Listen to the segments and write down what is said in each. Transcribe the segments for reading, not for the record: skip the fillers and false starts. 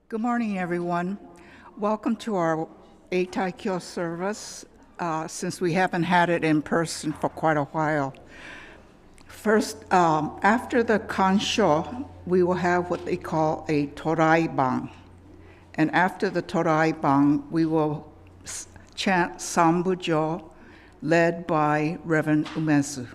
Good morning, everyone. Welcome to our Eitaikyo service, since we haven't had it in person for quite a while. First, after the kansho, we will have what they call a toraiban. And after the toraiban, we will chant Sambujo, led by Reverend Umezu.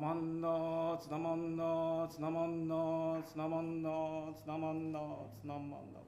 まんなつなまんなつなまんなつなまんなつなまんなつなまんな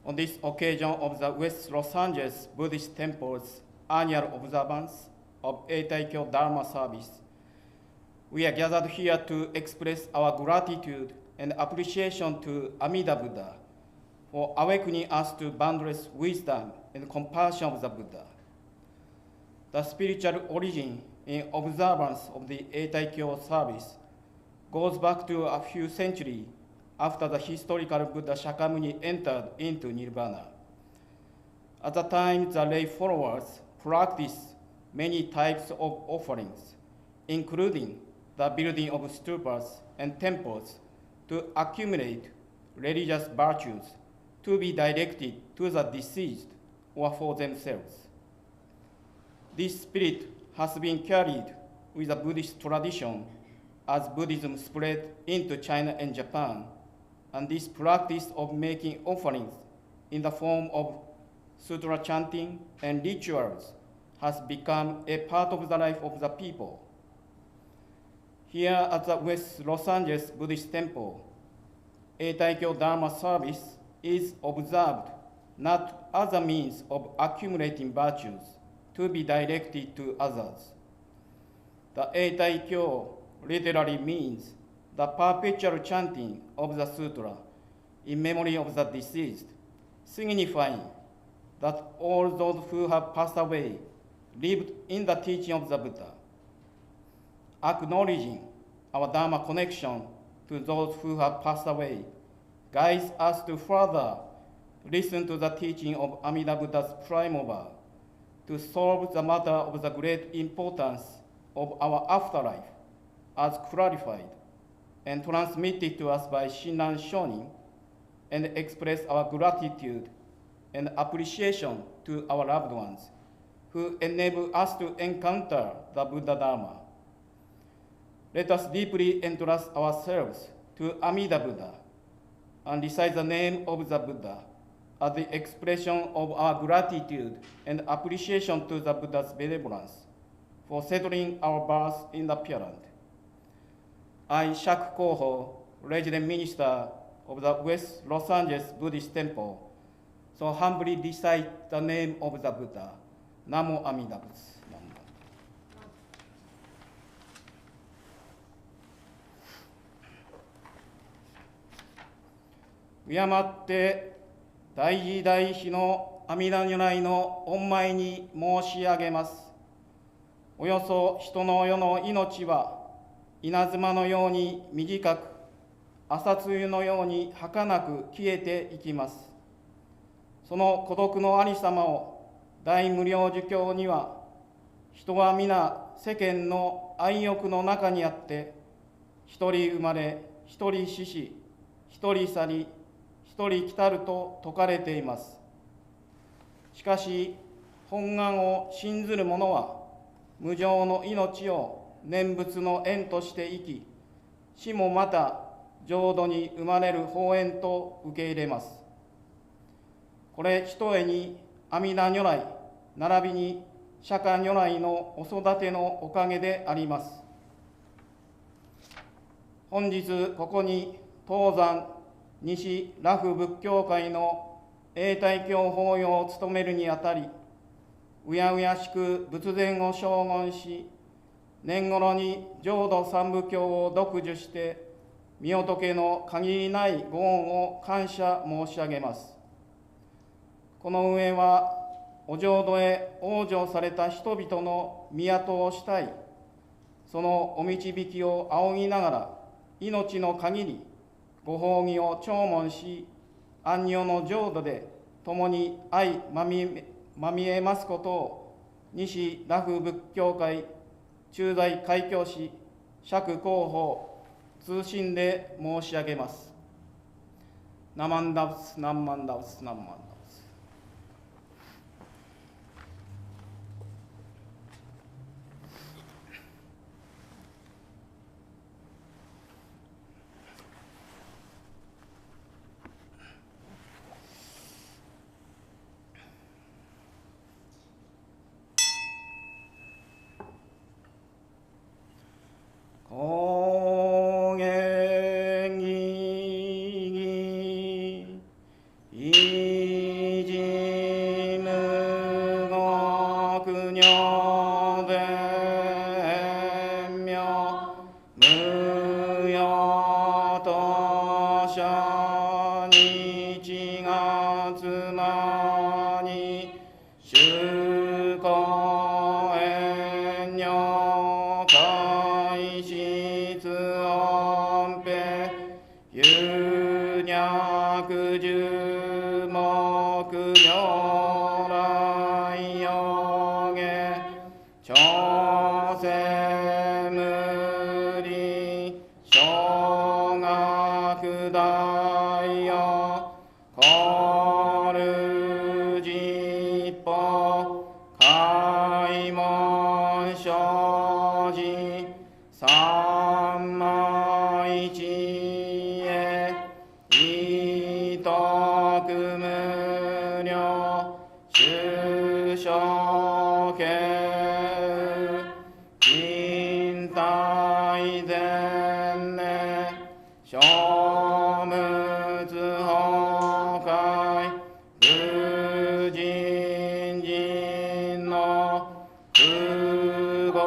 On this occasion of the West Los Angeles Buddhist Temple's annual observance of Eitaikyo Dharma service, we are gathered here to express our gratitude and appreciation to Amida Buddha for awakening us to boundless wisdom and compassion of the Buddha. The spiritual origin in observance of the Eitaikyo service goes back to a few centuries after the historical Buddha Shakyamuni entered into Nirvana. At the time, the lay followers practiced many types of offerings, including the building of stupas and temples to accumulate religious virtues to be directed to the deceased or for themselves. This spirit has been carried with the Buddhist tradition as Buddhism spread into China and Japan, and this practice of making offerings in the form of sutra chanting and rituals has become a part of the life of the people. Here at the West Los Angeles Buddhist Temple, Eitaikyo Dharma service is observed not as a means of accumulating virtues to be directed to others. The Eitaikyo literally means the perpetual chanting of the sutra in memory of the deceased, signifying that all those who have passed away lived in the teaching of the Buddha. Acknowledging our Dharma connection to those who have passed away guides us to further listen to the teaching of Amida Buddha's prime mover to solve the matter of the great importance of our afterlife as clarified and transmitted to us by Shinran Shonin, and express our gratitude and appreciation to our loved ones who enable us to encounter the Buddha Dharma. Let us deeply entrust ourselves to Amida Buddha and recite the name of the Buddha as the expression of our gratitude and appreciation to the Buddha's benevolence for settling our birth in the Pure Land. I, Shak Koho, resident minister of the West Los Angeles Buddhist Temple, so humbly recite the name of the Buddha. Namo Amida Butsu.敬って大慈大悲の阿弥陀如来の御前に申し上げます。およそ人の世の命は稲妻のように短く、朝露のように儚く消えていきます。その孤独のありさまを大無量寿経には、人は皆世間の愛欲の中にあって、一人生まれ、一人死し、一人去り、一人来たると説かれています。しかし、本願を信ずる者は、無常の命を念仏の縁として生き、死もまた浄土に生まれる法縁と受け入れます。これひとえに阿弥陀如来、並びに釈迦如来のお育てのおかげであります。本日ここに東山西羅浮仏教会の永代教法要を務めるにあたり、うやうやしく仏前を称言し、年頃に浄土三部経を読受して、身仏の限りないご恩を感謝申し上げます。この上は、お浄土へ往生された人々の宮戸をしたい、そのお導きを仰ぎながら、命の限り、ご法義を聴聞し、安寧の浄土で共に相まみえますことを、西羅浮仏教会駐在開教師釈広報通信で申し上げます。ナマンダウス、ナンマンダウス、ナンマンダウス。高原義義まに主公遠慮開始音平有略十目如来予下朝鮮無理小学大よコル実法開門生寺三枚知恵意徳無量主所敬人体前年小仏崩壊無人人の空語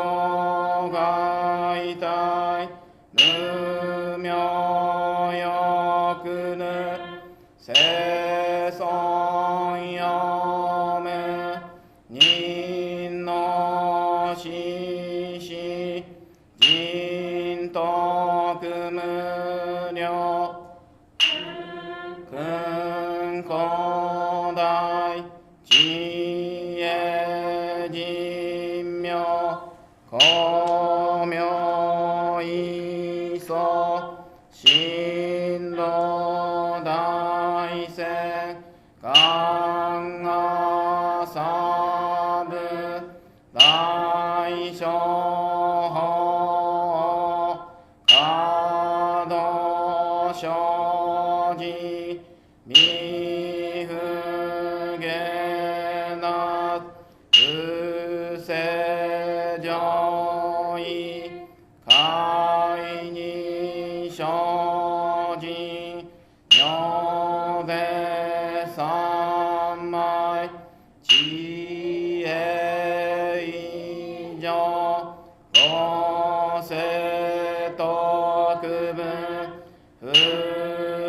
外体無名欲ぬ生存読む人の死死人徳無量君古代知恵人名光明意祖神道大戦観阿三部大小法華道生寺未不下な不正上位会に生じ妙で三昧知恵以上五世徳分不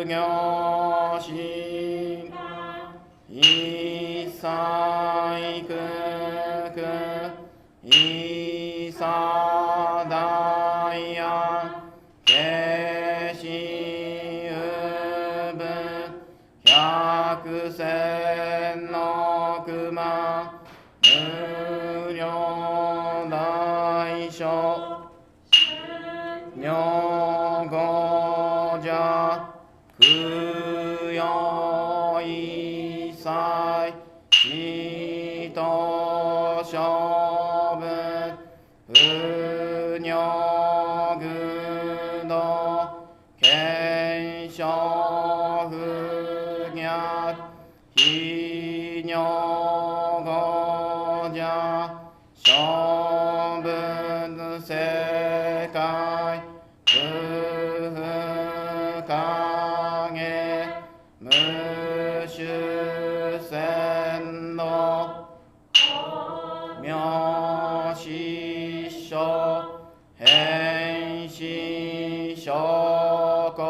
行心一切空空一切大安決心有分百千の熊無量大小女語者供養一切使徒処分不尿具道検証不逆非尿語者処分世界不不影無種鮮度妙思所変死小国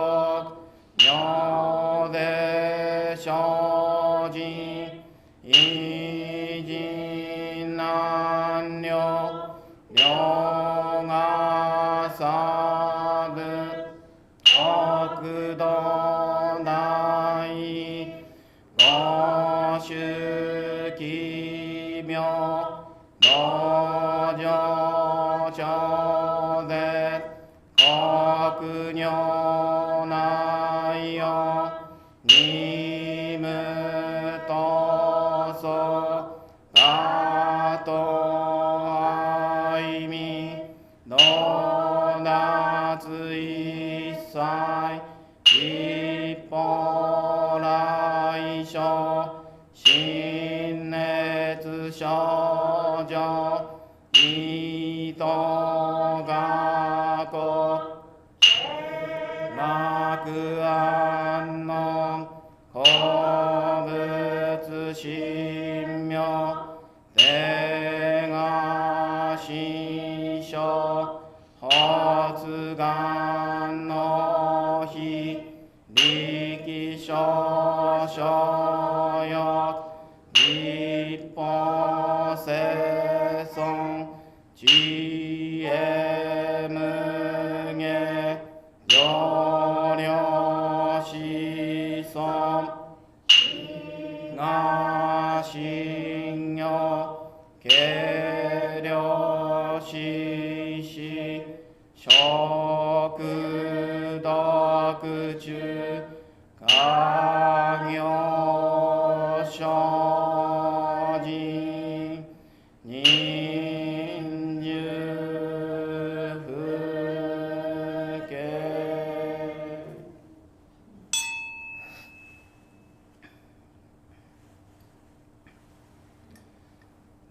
妙で生じ異人難量量が差分国土内五種奇妙道場超絶国女内容任務闘争ガト愛民ドーナツ一切一方来所心熱症状意図学校幕安の好物神妙手が心象発願の日力少々よ日本生存知恵無下上領子孫が信用軽量子子食毒中家業精進人寿不敬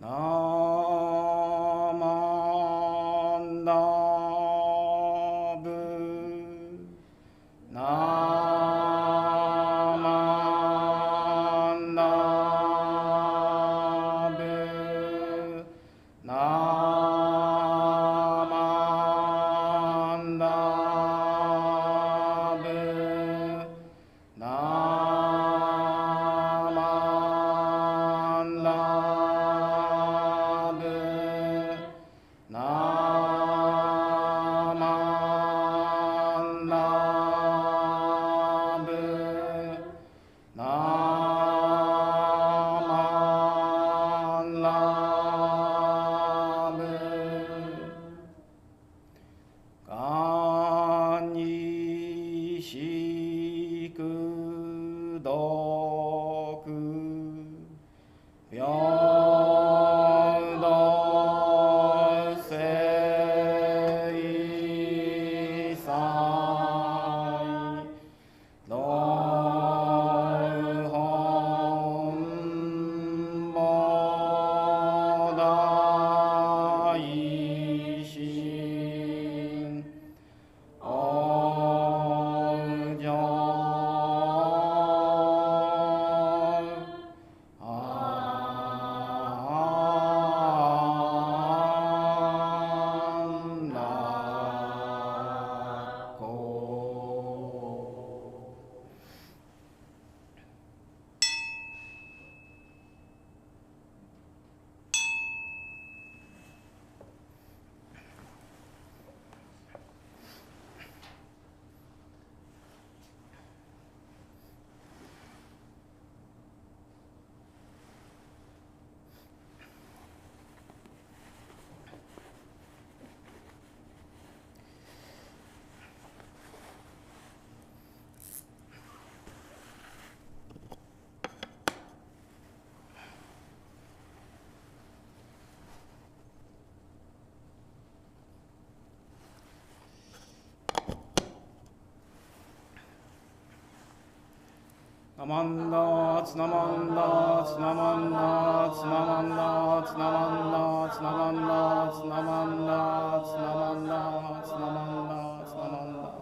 ナマンダブナマンダブナマンダブナマンダブナマンダブナマンダブがんにしくどく平等正祭道本菩提心往生安楽国ナマンダツナマンダツナマンダツナマンダツナマンダツナマンダツナマンダツナマンダツナマンダツナマンダツナマンダ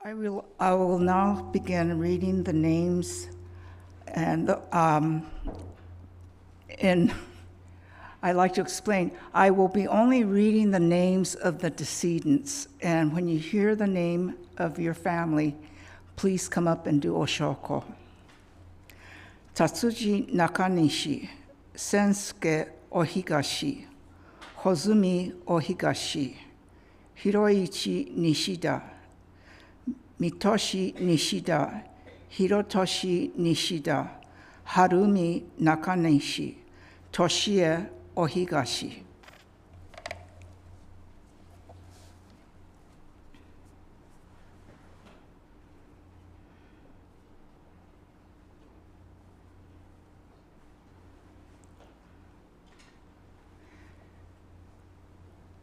I will now begin reading the names, and I'd like to explain. I will be only reading the names of the decedents, and when you hear the name of your family, please come up and do oshoko. Tatsuji Nakanishi, Sensuke Ohigashi, Hozumi Ohigashi, Hiroichi Nishida, Mitoshi Nishida, Hirotoshi Nishida, Harumi Nakanishi, Toshie Ohigashi.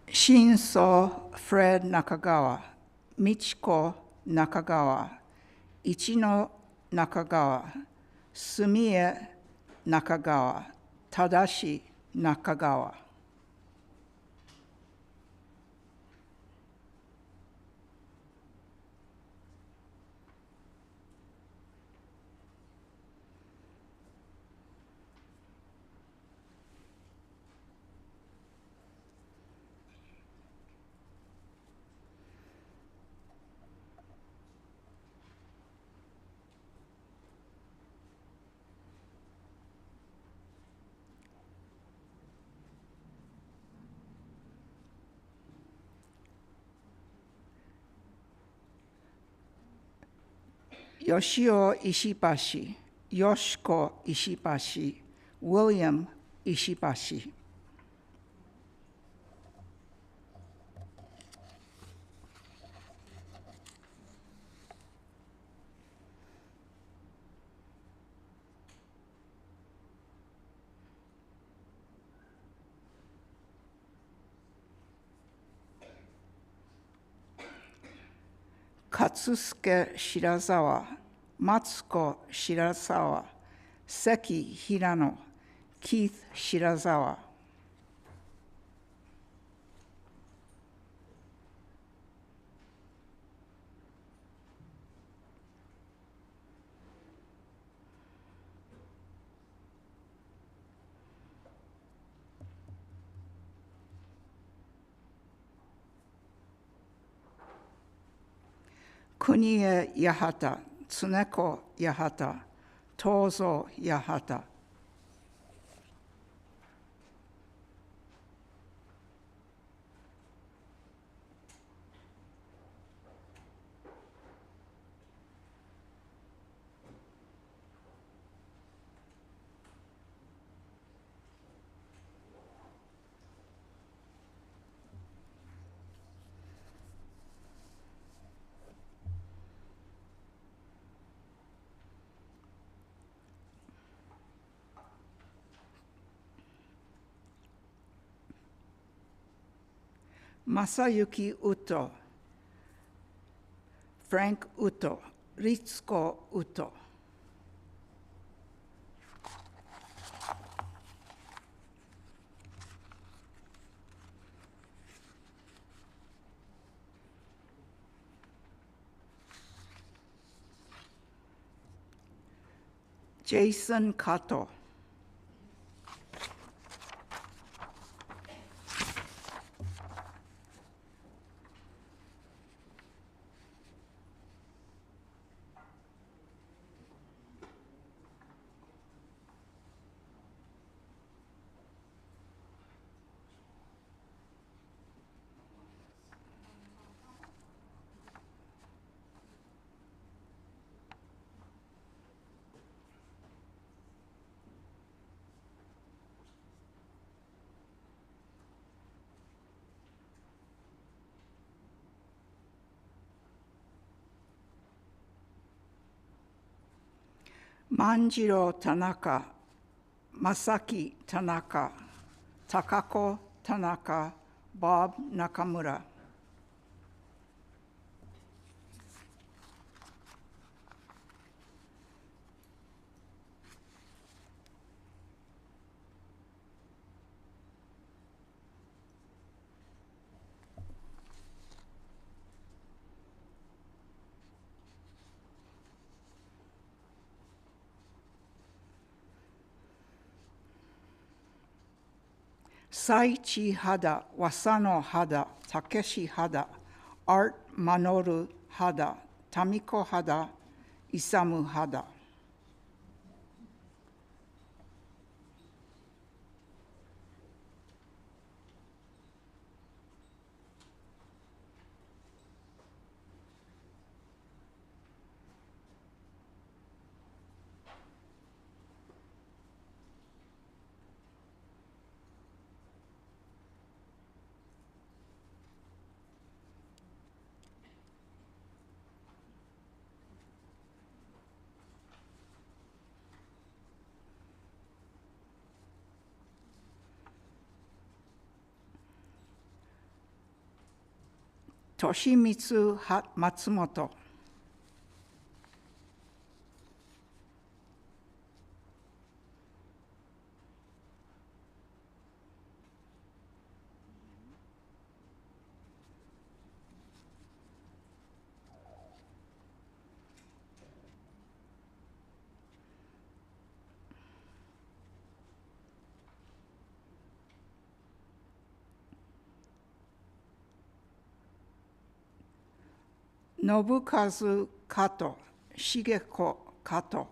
Shinso Fred Nakagawa, Michiko Nakagawa, Ichino Nakagawa, Sumie Nakagawa, Tadashi Nakagawa. Yoshio Ishibashi, Yoshiko Ishibashi, William Ishibashi. Katsusuke Shirazawa, Matsuko Shirazawa, Seki Hirano, Keith Shirazawa. Kunie Yahata, Tsuneko Yahata, Tozo Yahata. Masayuki Uto, Frank Uto, Ritsuko Uto. Jason Kato. Manjiro Tanaka, Masaki Tanaka, Takako Tanaka, Bob Nakamura. Saichi Hada, Wasano Hada, Takeshi Hada, Art Manoru Hada, Tamiko Hada, Isamu Hada. Toshimitsu Matsumoto. Nobukazu Kato, Shigeko Kato.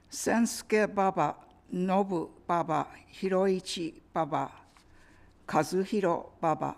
Sensuke Baba, Nobu Baba, Hiroichi Baba, Kazuhiro Baba.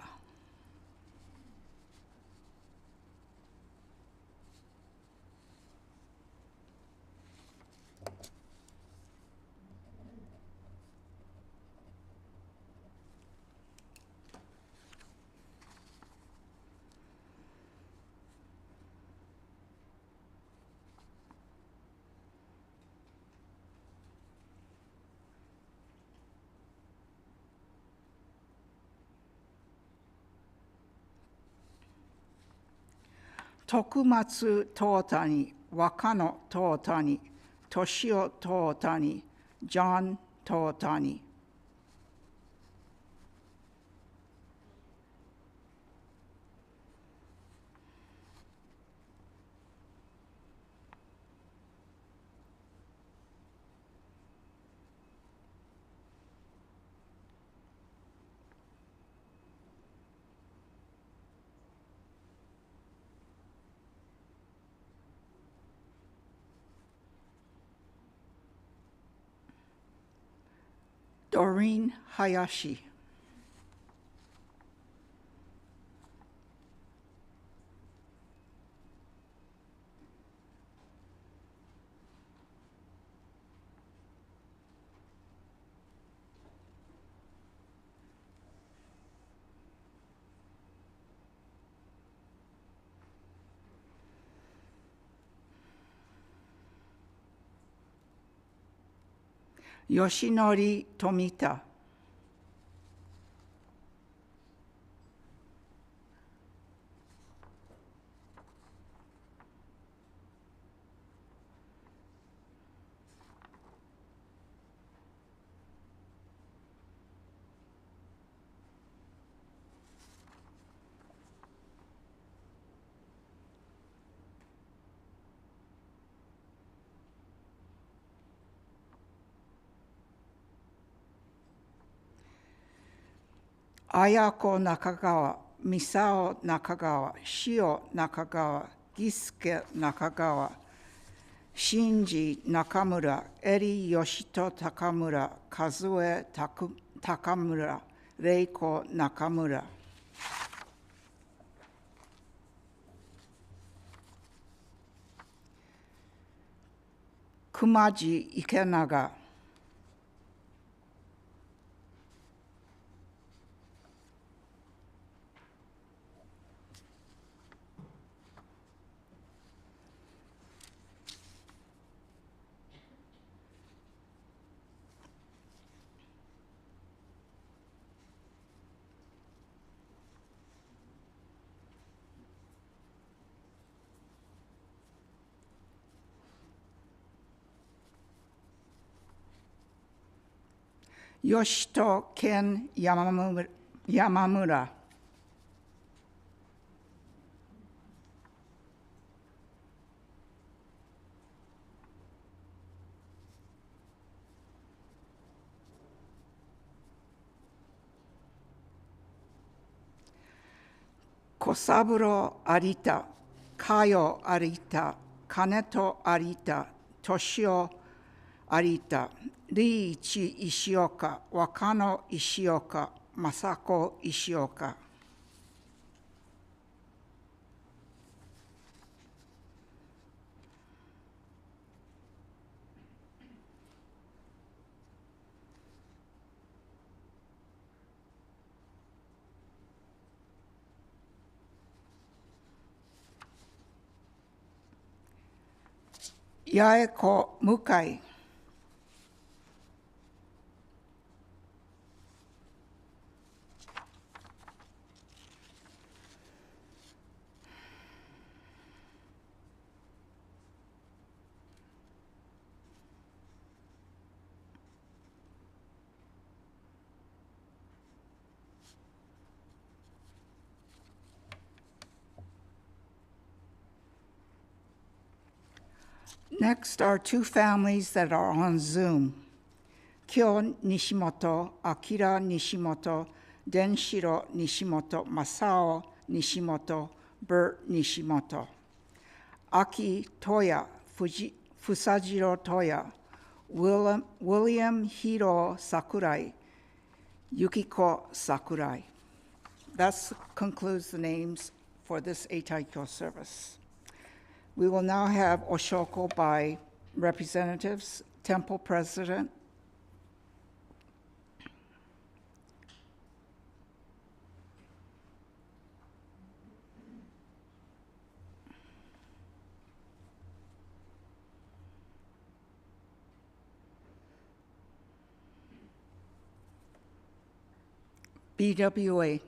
Tokumatsu Tootani, Wakano Tootani, Toshio Tootani, John Tootani. Doreen Hayashi. Yoshinori Tomita. Ayako Nakagawa, Misao Nakagawa, Shio Nakagawa, Gisuke Nakagawa, Shinji Nakamura, Eri Yoshito Takamura, Kazue Takamura, Reiko Nakamura. Kumaji Ikenaga. Yoshito Ken Yamamura. Kosaburo arita, Kayo arita, Kaneto arita, Toshio arita, Riichi Ishioka, Wakano Ishioka, Masako Ishioka. Yaeko Mukai. Next are two families that are on Zoom. Kyo Nishimoto, Akira Nishimoto, Denshiro Nishimoto, Masao Nishimoto, Bert Nishimoto. Aki Toya, Fusajiro Toya, William Hiro Sakurai, Yukiko Sakurai. That concludes the names for this Eitaikyo service. We will now have Oshoko by representatives, Temple President. BWA.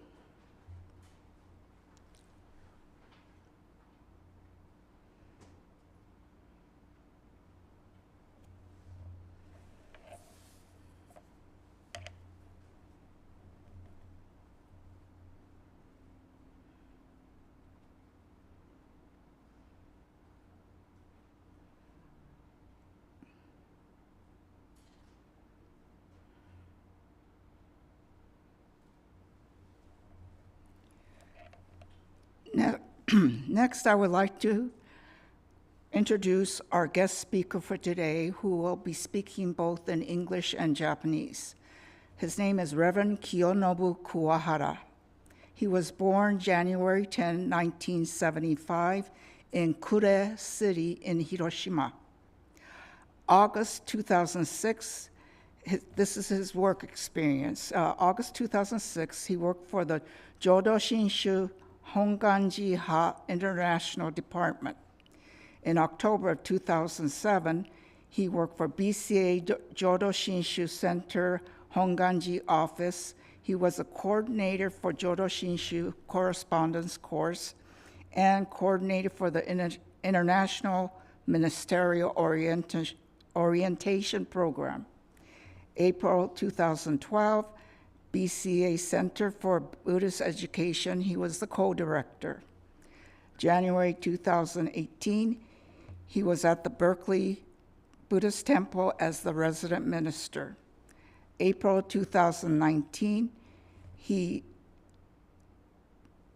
Next, I would like to introduce our guest speaker for today, who will be speaking both in English and Japanese. His name is Reverend Kiyonobu Kuwahara. He was born January 10, 1975, in Kure City in Hiroshima. August 2006, this is his work experience. August 2006, he worked for the Jodo Shinshu Honganji-ha International Department. In October of 2007, he worked for BCA Jodo Shinshu Center Honganji Office. He was a coordinator for Jodo Shinshu Correspondence Course and coordinator for the International Ministerial Orientation Program. April 2012, BCA Center for Buddhist Education, he was the co-director. January 2018, he was at the Berkeley Buddhist Temple as the resident minister. April 2019, he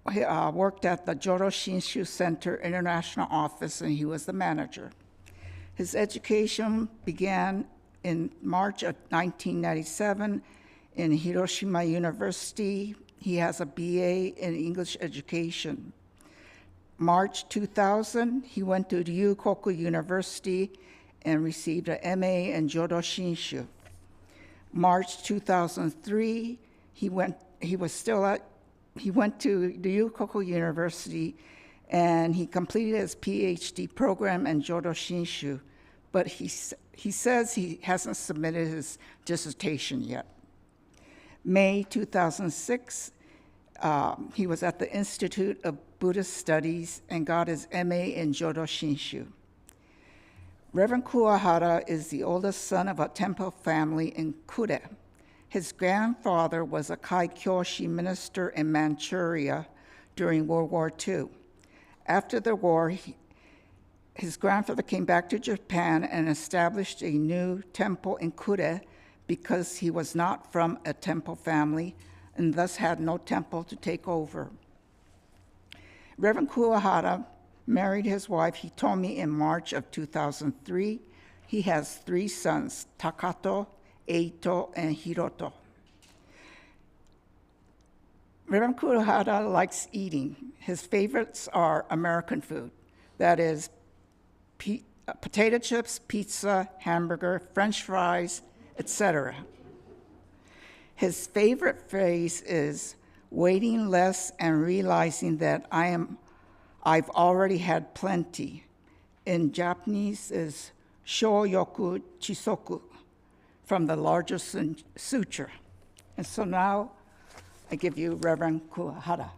worked at the Jodo Shinshu Center International Office, and he was the manager. His education began in March of 1997 in Hiroshima University. He has a BA in English education. March 2000, he went to Ryukoku University and received an MA in Jodo Shinshu. March 2003, he went to Ryukoku University and he completed his PhD program in Jodo Shinshu, but he says he hasn't submitted his dissertation yet. May 2006, he was at the Institute of Buddhist Studies and got his MA in Jodo Shinshu. Reverend Kuwahara is the oldest son of a temple family in Kure. His grandfather was a Kaikyoshi minister in Manchuria during World War II. After the war, his grandfather came back to Japan and established a new temple in Kure because he was not from a temple family and thus had no temple to take over. Reverend Kuwahara married his wife, he told me, in March of 2003. He has 3 sons, Takato, Eito, and Hiroto. Reverend Kuwahara likes eating. His favorites are American food, that is potato chips, pizza, hamburger, French fries, etc. His favorite phrase is waiting less and realizing that I've already had plenty. In Japanese is shoyoku chisoku, from the larger suture. And so now I give you Reverend Kuwahara.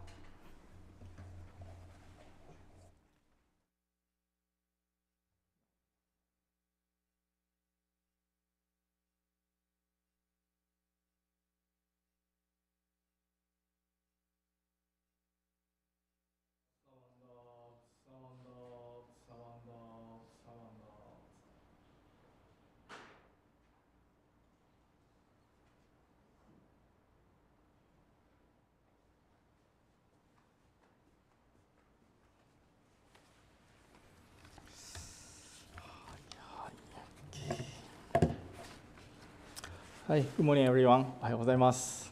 Hi, good morning, everyone. おはようございます。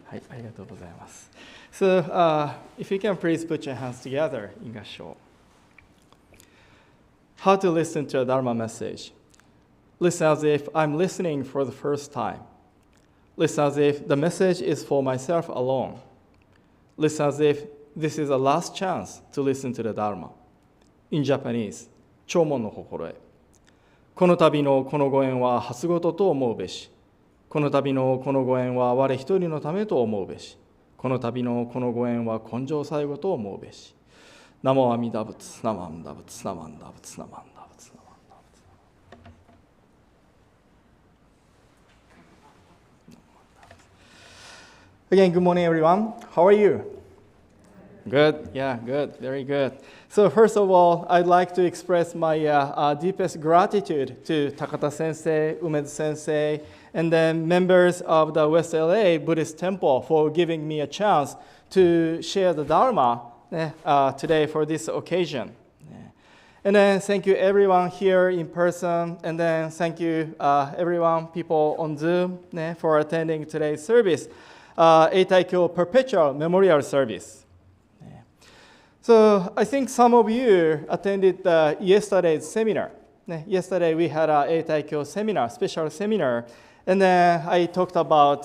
はい、ありがとうございます。So, if you can please put your hands together in 合唱。How to listen to a Dharma message. Listen as if I'm listening for the first time. Listen as if the message is for myself alone. Listen as if this is a last chance to listen to the Dharma. In Japanese, 弔問の心得。この度のこのご縁は初ごとと思うべし。この度のこのご縁は我一人のためと思うべし。この度のこのご縁は根性最後と思うべし。ナモアミダ仏、ナマンダ仏、ナマンダ仏、ナマンダ仏、ナマンダ仏。Again, good morning, everyone. How are you? Good, yeah, good, very good. So first of all, I'd like to express my deepest gratitude to Takata Sensei, Umezu Sensei, and then members of the West LA Buddhist Temple for giving me a chance to share the Dharma today for this occasion. And then thank you everyone here in person, and then thank you everyone, people on Zoom for attending today's service, Eitaikyo Perpetual Memorial Service. So I think some of you attended yesterday's seminar. Yesterday we had an Eitaikyo seminar, special seminar, and then I talked about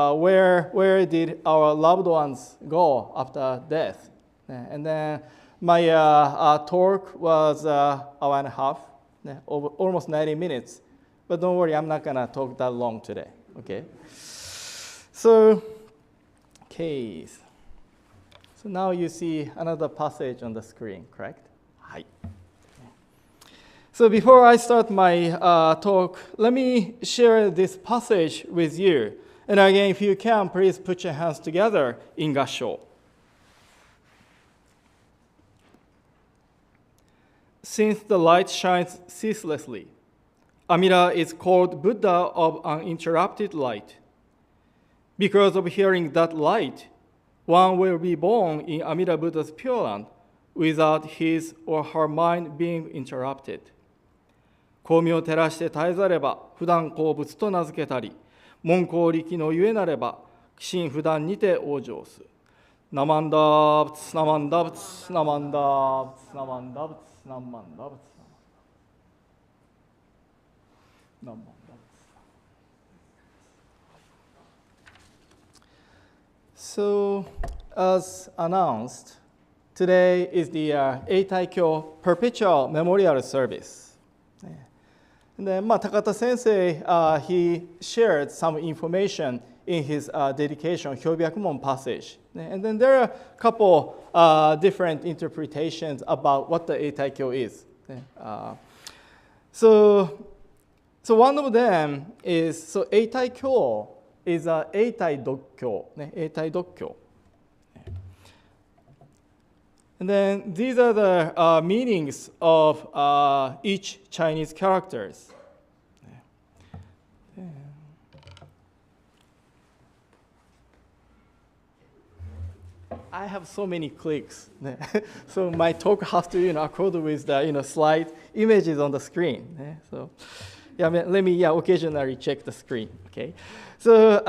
where did our loved ones go after death. And then my talk was an hour and a half, almost 90 minutes. But don't worry, I'm not gonna talk that long today. Okay. So now you see another passage on the screen, correct? Hi. So before I start my talk, let me share this passage with you. And again, if you can, please put your hands together in Gassho. Since the light shines ceaselessly, Amida is called Buddha of uninterrupted light. Because of hearing that light, one will be born in Amida Buddha's Pure Land without his or her mind being interrupted. 光明を照らして絶えざれば、普段好物と名付けたり、門功力のゆえなれば、鬼神不断にて往生す。ナマンダーブツ、ナマンダーブツ、ナマンダーブツ、ナマンダーブツ、ナマンダーブツ、ナマンダーブツ。So, as announced, today is the Eitaikyo Perpetual Memorial Service. And then Takata Sensei, he shared some information in his dedication, Hyobyakumon passage. And then there are a couple different interpretations about what the Eitaikyo is. So one of them is, so Eitaikyo is Eitaikyo, Eitaikyo. And then these are the meanings of each Chinese characters. I have so many clicks. So my talk has to, accord with the, slide images on the screen. So, yeah, let me, occasionally check the screen. Okay. So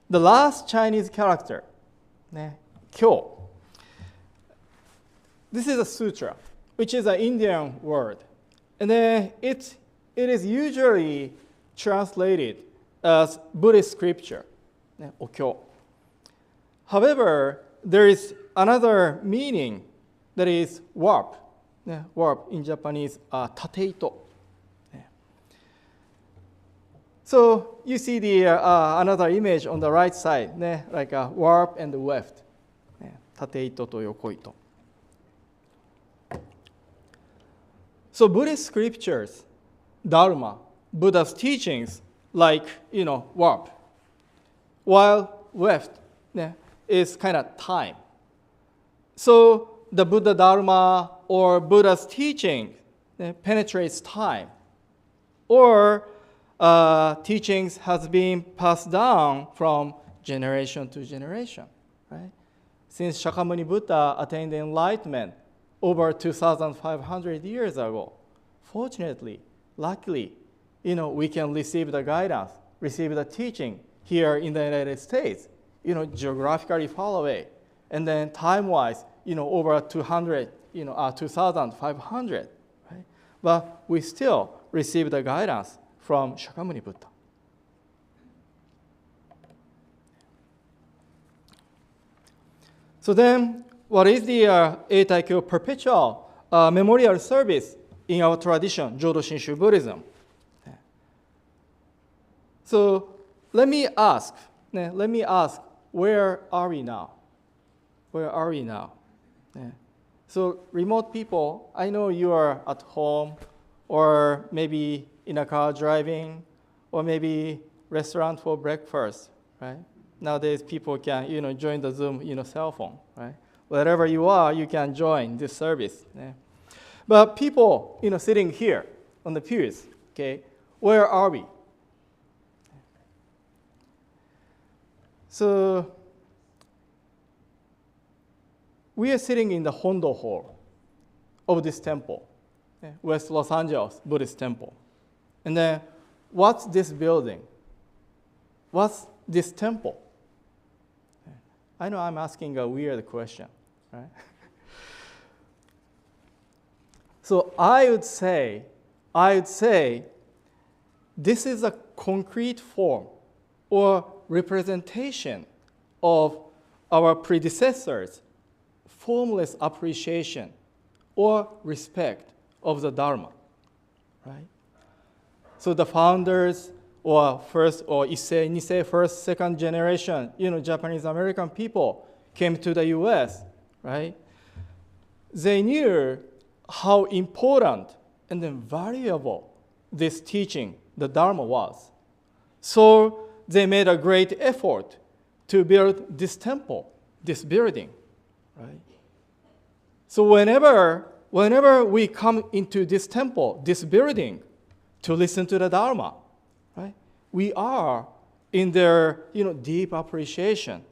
the last Chinese character, kyo. This is a sutra, which is an Indian word, and then it is usually translated as Buddhist scripture, or kyo. However, there is another meaning that is warp. Warp in Japanese, tateito. So you see the another image on the right side, like a warp and the weft. Tateito to yokoito. So Buddhist scriptures, Dharma, Buddha's teachings, like, warp, while weft is kind of time. So the Buddha Dharma or Buddha's teaching penetrates time, or teachings has been passed down from generation to generation, right? Since Shakyamuni Buddha attained enlightenment over 2,500 years ago, fortunately, luckily, we can receive the guidance, receive the teaching here in the United States, geographically far away, and then time-wise, over 2,500, right? But we still receive the guidance from Shakyamuni Buddha. So then, what is the Eitaikyo perpetual memorial service in our tradition, Jodo Shinshu Buddhism? So let me ask, where are we now? Where are we now? So remote people, I know you are at home, or maybe in a car driving, or maybe restaurant for breakfast, right? Nowadays, people can, join the Zoom, cell phone, right? Wherever you are, you can join this service. But people, sitting here on the pews, okay, where are we? So we are sitting in the Hondo Hall of this temple, West Los Angeles Buddhist Temple. And then, what's this building? What's this temple? I know I'm asking a weird question, right? So I would say this is a concrete form or representation of our predecessors' formless appreciation or respect of the Dharma, right? So the founders or Issei, Nisei, first, second generation, Japanese American people came to the US, right? They knew how important and then valuable this teaching, the Dharma, was. So they made a great effort to build this temple, this building, right? So whenever we come into this temple, this building, to listen to the Dharma, right? We are in their, deep appreciation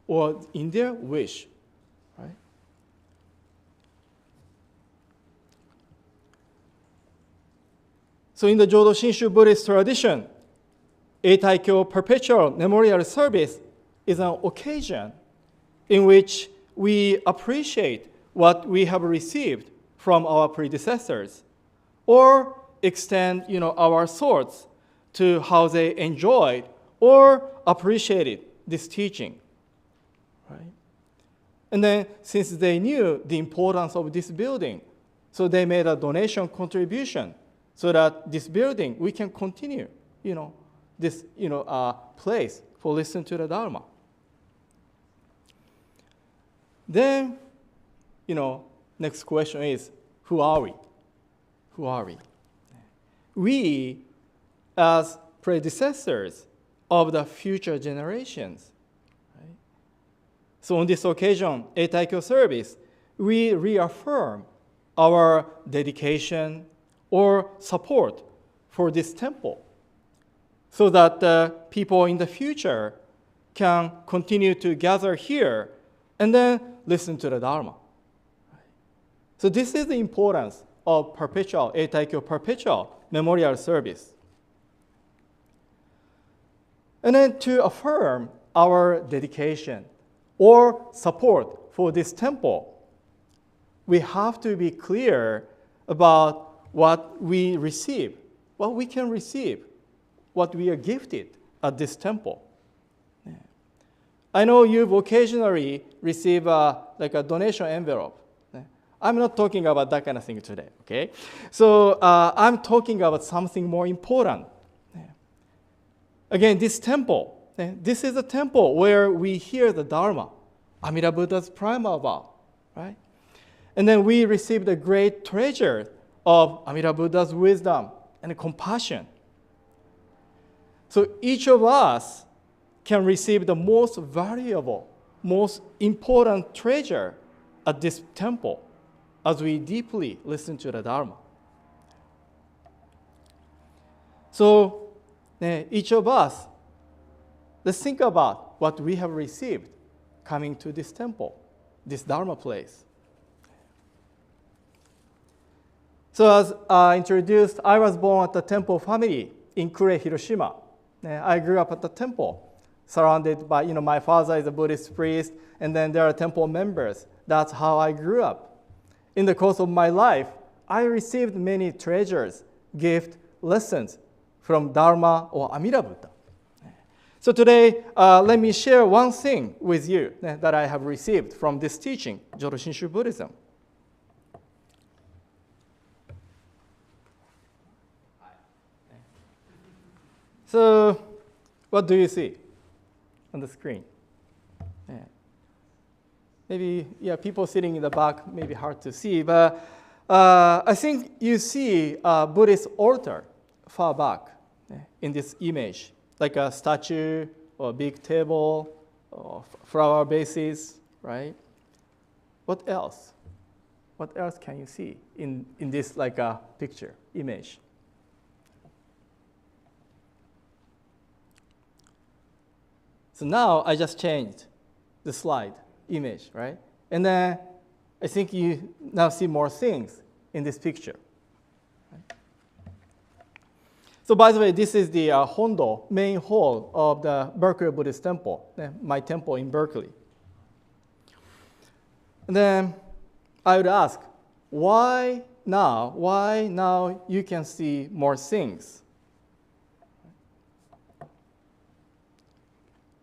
or in their wish, right? So in the Jodo Shinshu Buddhist tradition, Eitaikyo perpetual memorial service is an occasion in which we appreciate what we have received from our predecessors, or extend, our thoughts to how they enjoyed or appreciated this teaching, right? And then, since they knew the importance of this building, so they made a donation contribution so that this building, we can continue, this, place for listening to the Dharma. Then, next question is, who are we? Who are we? We, as predecessors of the future generations, right? So on this occasion, Eitaikyo service, we reaffirm our dedication or support for this temple, so that the people in the future can continue to gather here and then listen to the Dharma. So this is the importance of perpetual, Eitaikyo perpetual memorial service. And then to affirm our dedication or support for this temple, we have to be clear about what we receive, what we can receive, what we are gifted at this temple. I know you've occasionally received like a donation envelope. I'm not talking about that kind of thing today, okay? So I'm talking about something more important. Again, this temple, this is a temple where we hear the Dharma, Amida Buddha's primal vow, right? And then we receive the great treasure of Amida Buddha's wisdom and compassion. So each of us can receive the most valuable, most important treasure at this temple as we deeply listen to the Dharma. So each of us, let's think about what we have received coming to this temple, this Dharma place. So as I introduced, I was born at the temple family in Kure, Hiroshima. I grew up at the temple, surrounded by, my father is a Buddhist priest, and then there are temple members. That's how I grew up. In the course of my life, I received many treasures, gifts, lessons from Dharma or Amida Buddha. So today, let me share one thing with you that I have received from this teaching, Jodo Shinshu Buddhism. So, what do you see on the screen? Maybe, people sitting in the back may be hard to see, but I think you see a Buddhist altar far back in this image, like a statue or a big table or flower vases, right? What else? What else can you see in this like a picture, image? So now I just changed the slide image, right? And then I think you now see more things in this picture. Right? So by the way, this is the Hondo, main hall of the Berkeley Buddhist Temple, my temple in Berkeley. And then I would ask, why now? Why now you can see more things?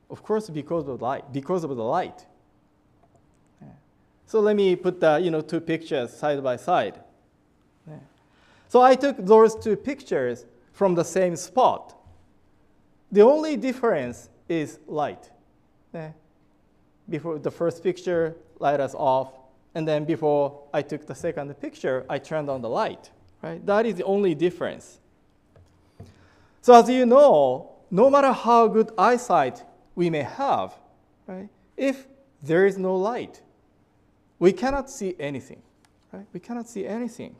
Of course, because of the light. Because of the light. So let me put the two pictures side by side. So I took those two pictures from the same spot. The only difference is light. Before the first picture, light was off, and then before I took the second picture, I turned on the light. Right? That is the only difference. So as you know, no matter how good eyesight we may have, right? If there is no light, we cannot see anything, right? We cannot see anything.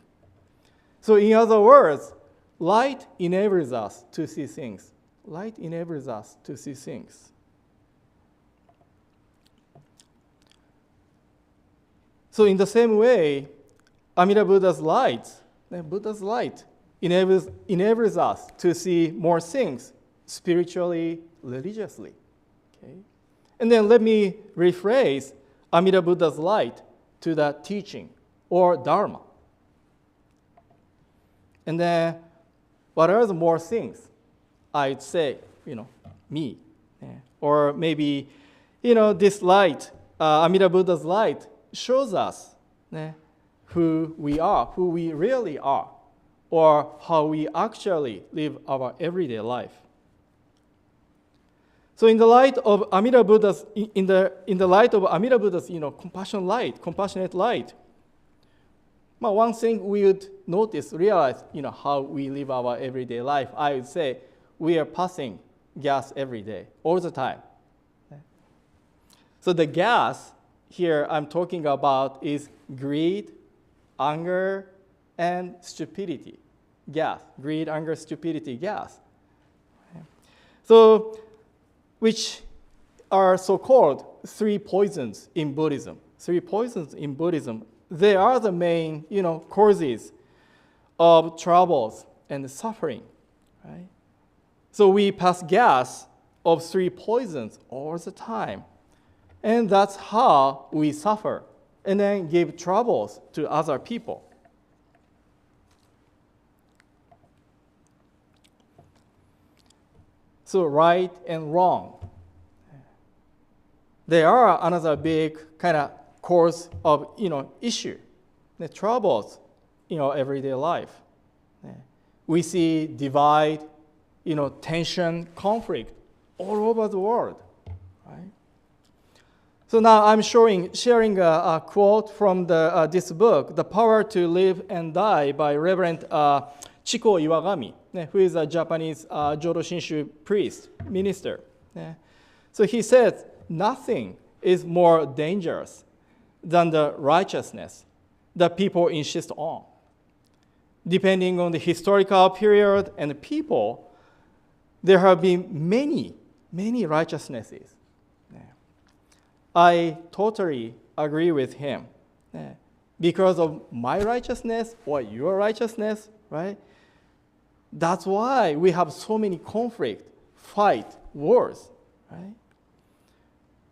So in other words, light enables us to see things. Light enables us to see things. So in the same way, Amida Buddha's light enables us to see more things spiritually, religiously. Okay? And then let me rephrase Amida Buddha's light to the teaching or Dharma. And then what are the more things? I'd say, me. Or maybe, this light, Amida Buddha's light shows us who we are, who we really are, or how we actually live our everyday life. So in the light of Amida Buddha's, in the light of Amida Buddha's, compassionate light, one thing we would notice, realize, how we live our everyday life. I would say we are passing gas every day, all the time. So the gas here I'm talking about is greed, anger, and stupidity. Gas, greed, anger, stupidity, gas. So, which are so-called three poisons in Buddhism. Three poisons in Buddhism, they are the main, causes of troubles and suffering, right? So we pass gas of three poisons all the time. And that's how we suffer and then give troubles to other people. So right and wrong. They are another big kind of cause of, issue, the troubles, everyday life. We see divide, tension, conflict all over the world, right? So now I'm sharing a quote from this book, The Power to Live and Die by Reverend Chiko Iwagami, who is a Japanese Jodo Shinshu priest, minister. So he says, nothing is more dangerous than the righteousness that people insist on. Depending on the historical period and the people, there have been many, many righteousnesses. I totally agree with him. Because of my righteousness or your righteousness, right? That's why we have so many conflict, fight, wars, right?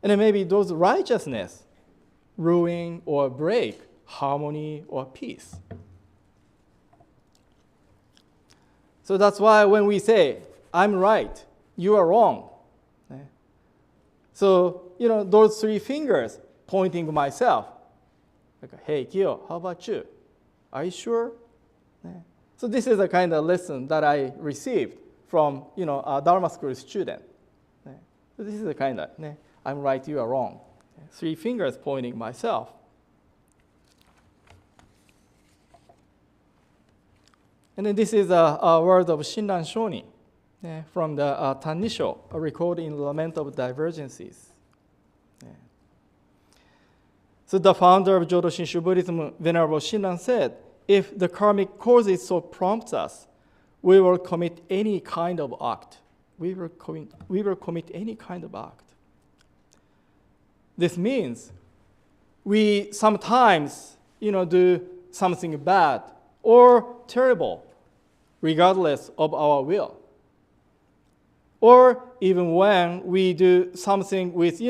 And then maybe those righteousness ruin or break harmony or peace. So that's why when we say, I'm right, you are wrong. So, those three fingers pointing to myself. Like, hey, Kyo, how about you? Are you sure? So this is a kind of lesson that I received from, a Dharma school student. So this is the kind of, I'm right, you are wrong. Three fingers pointing myself. And then this is a word of Shinran Shoni from the Tannisho, a record in Lament of Divergencies. So the founder of Jodo Shinshu Buddhism, Venerable Shinran, said, if the karmic causes so prompts us, we will commit any kind of act. We will commit any kind of act. This means we sometimes, do something bad or terrible, regardless of our will. Or even when we do something with,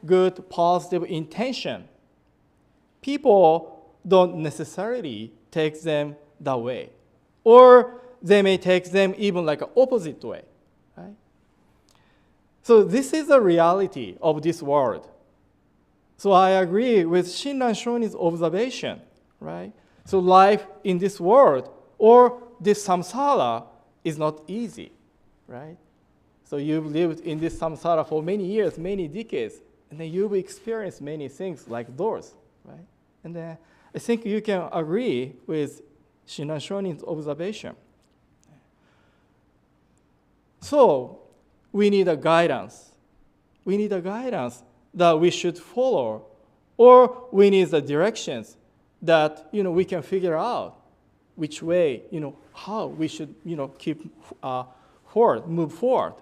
good, positive intention, people don't necessarily take them that way. Or they may take them even like an opposite way, right? So this is the reality of this world. So I agree with Shinran Shoni's observation, right? So life in this world or this samsara is not easy, right? So you've lived in this samsara for many years, many decades, and then you've experienced many things like those, right? And then I think you can agree with Shinran Shoni's observation. So we need a guidance. We need a guidance that we should follow, or we need the directions that we can figure out which way, how we should keep move forward.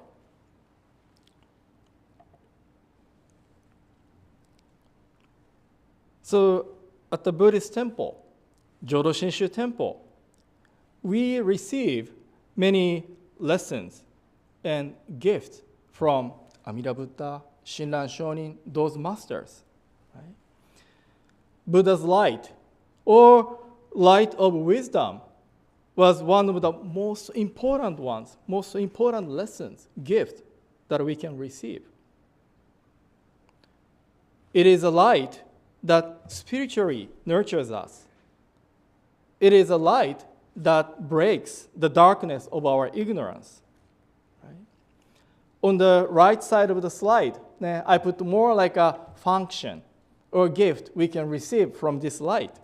So at the Buddhist temple, Jodo Shinshu temple, we receive many lessons and gifts from Amida Buddha, Shinran Shonin, those masters. Right? Buddha's light, or light of wisdom, was one of the most important ones, most important lessons, gift that we can receive. It is a light that spiritually nurtures us. It is a light that breaks the darkness of our ignorance. Right? On the right side of the slide, I put more like a function or gift we can receive from this light.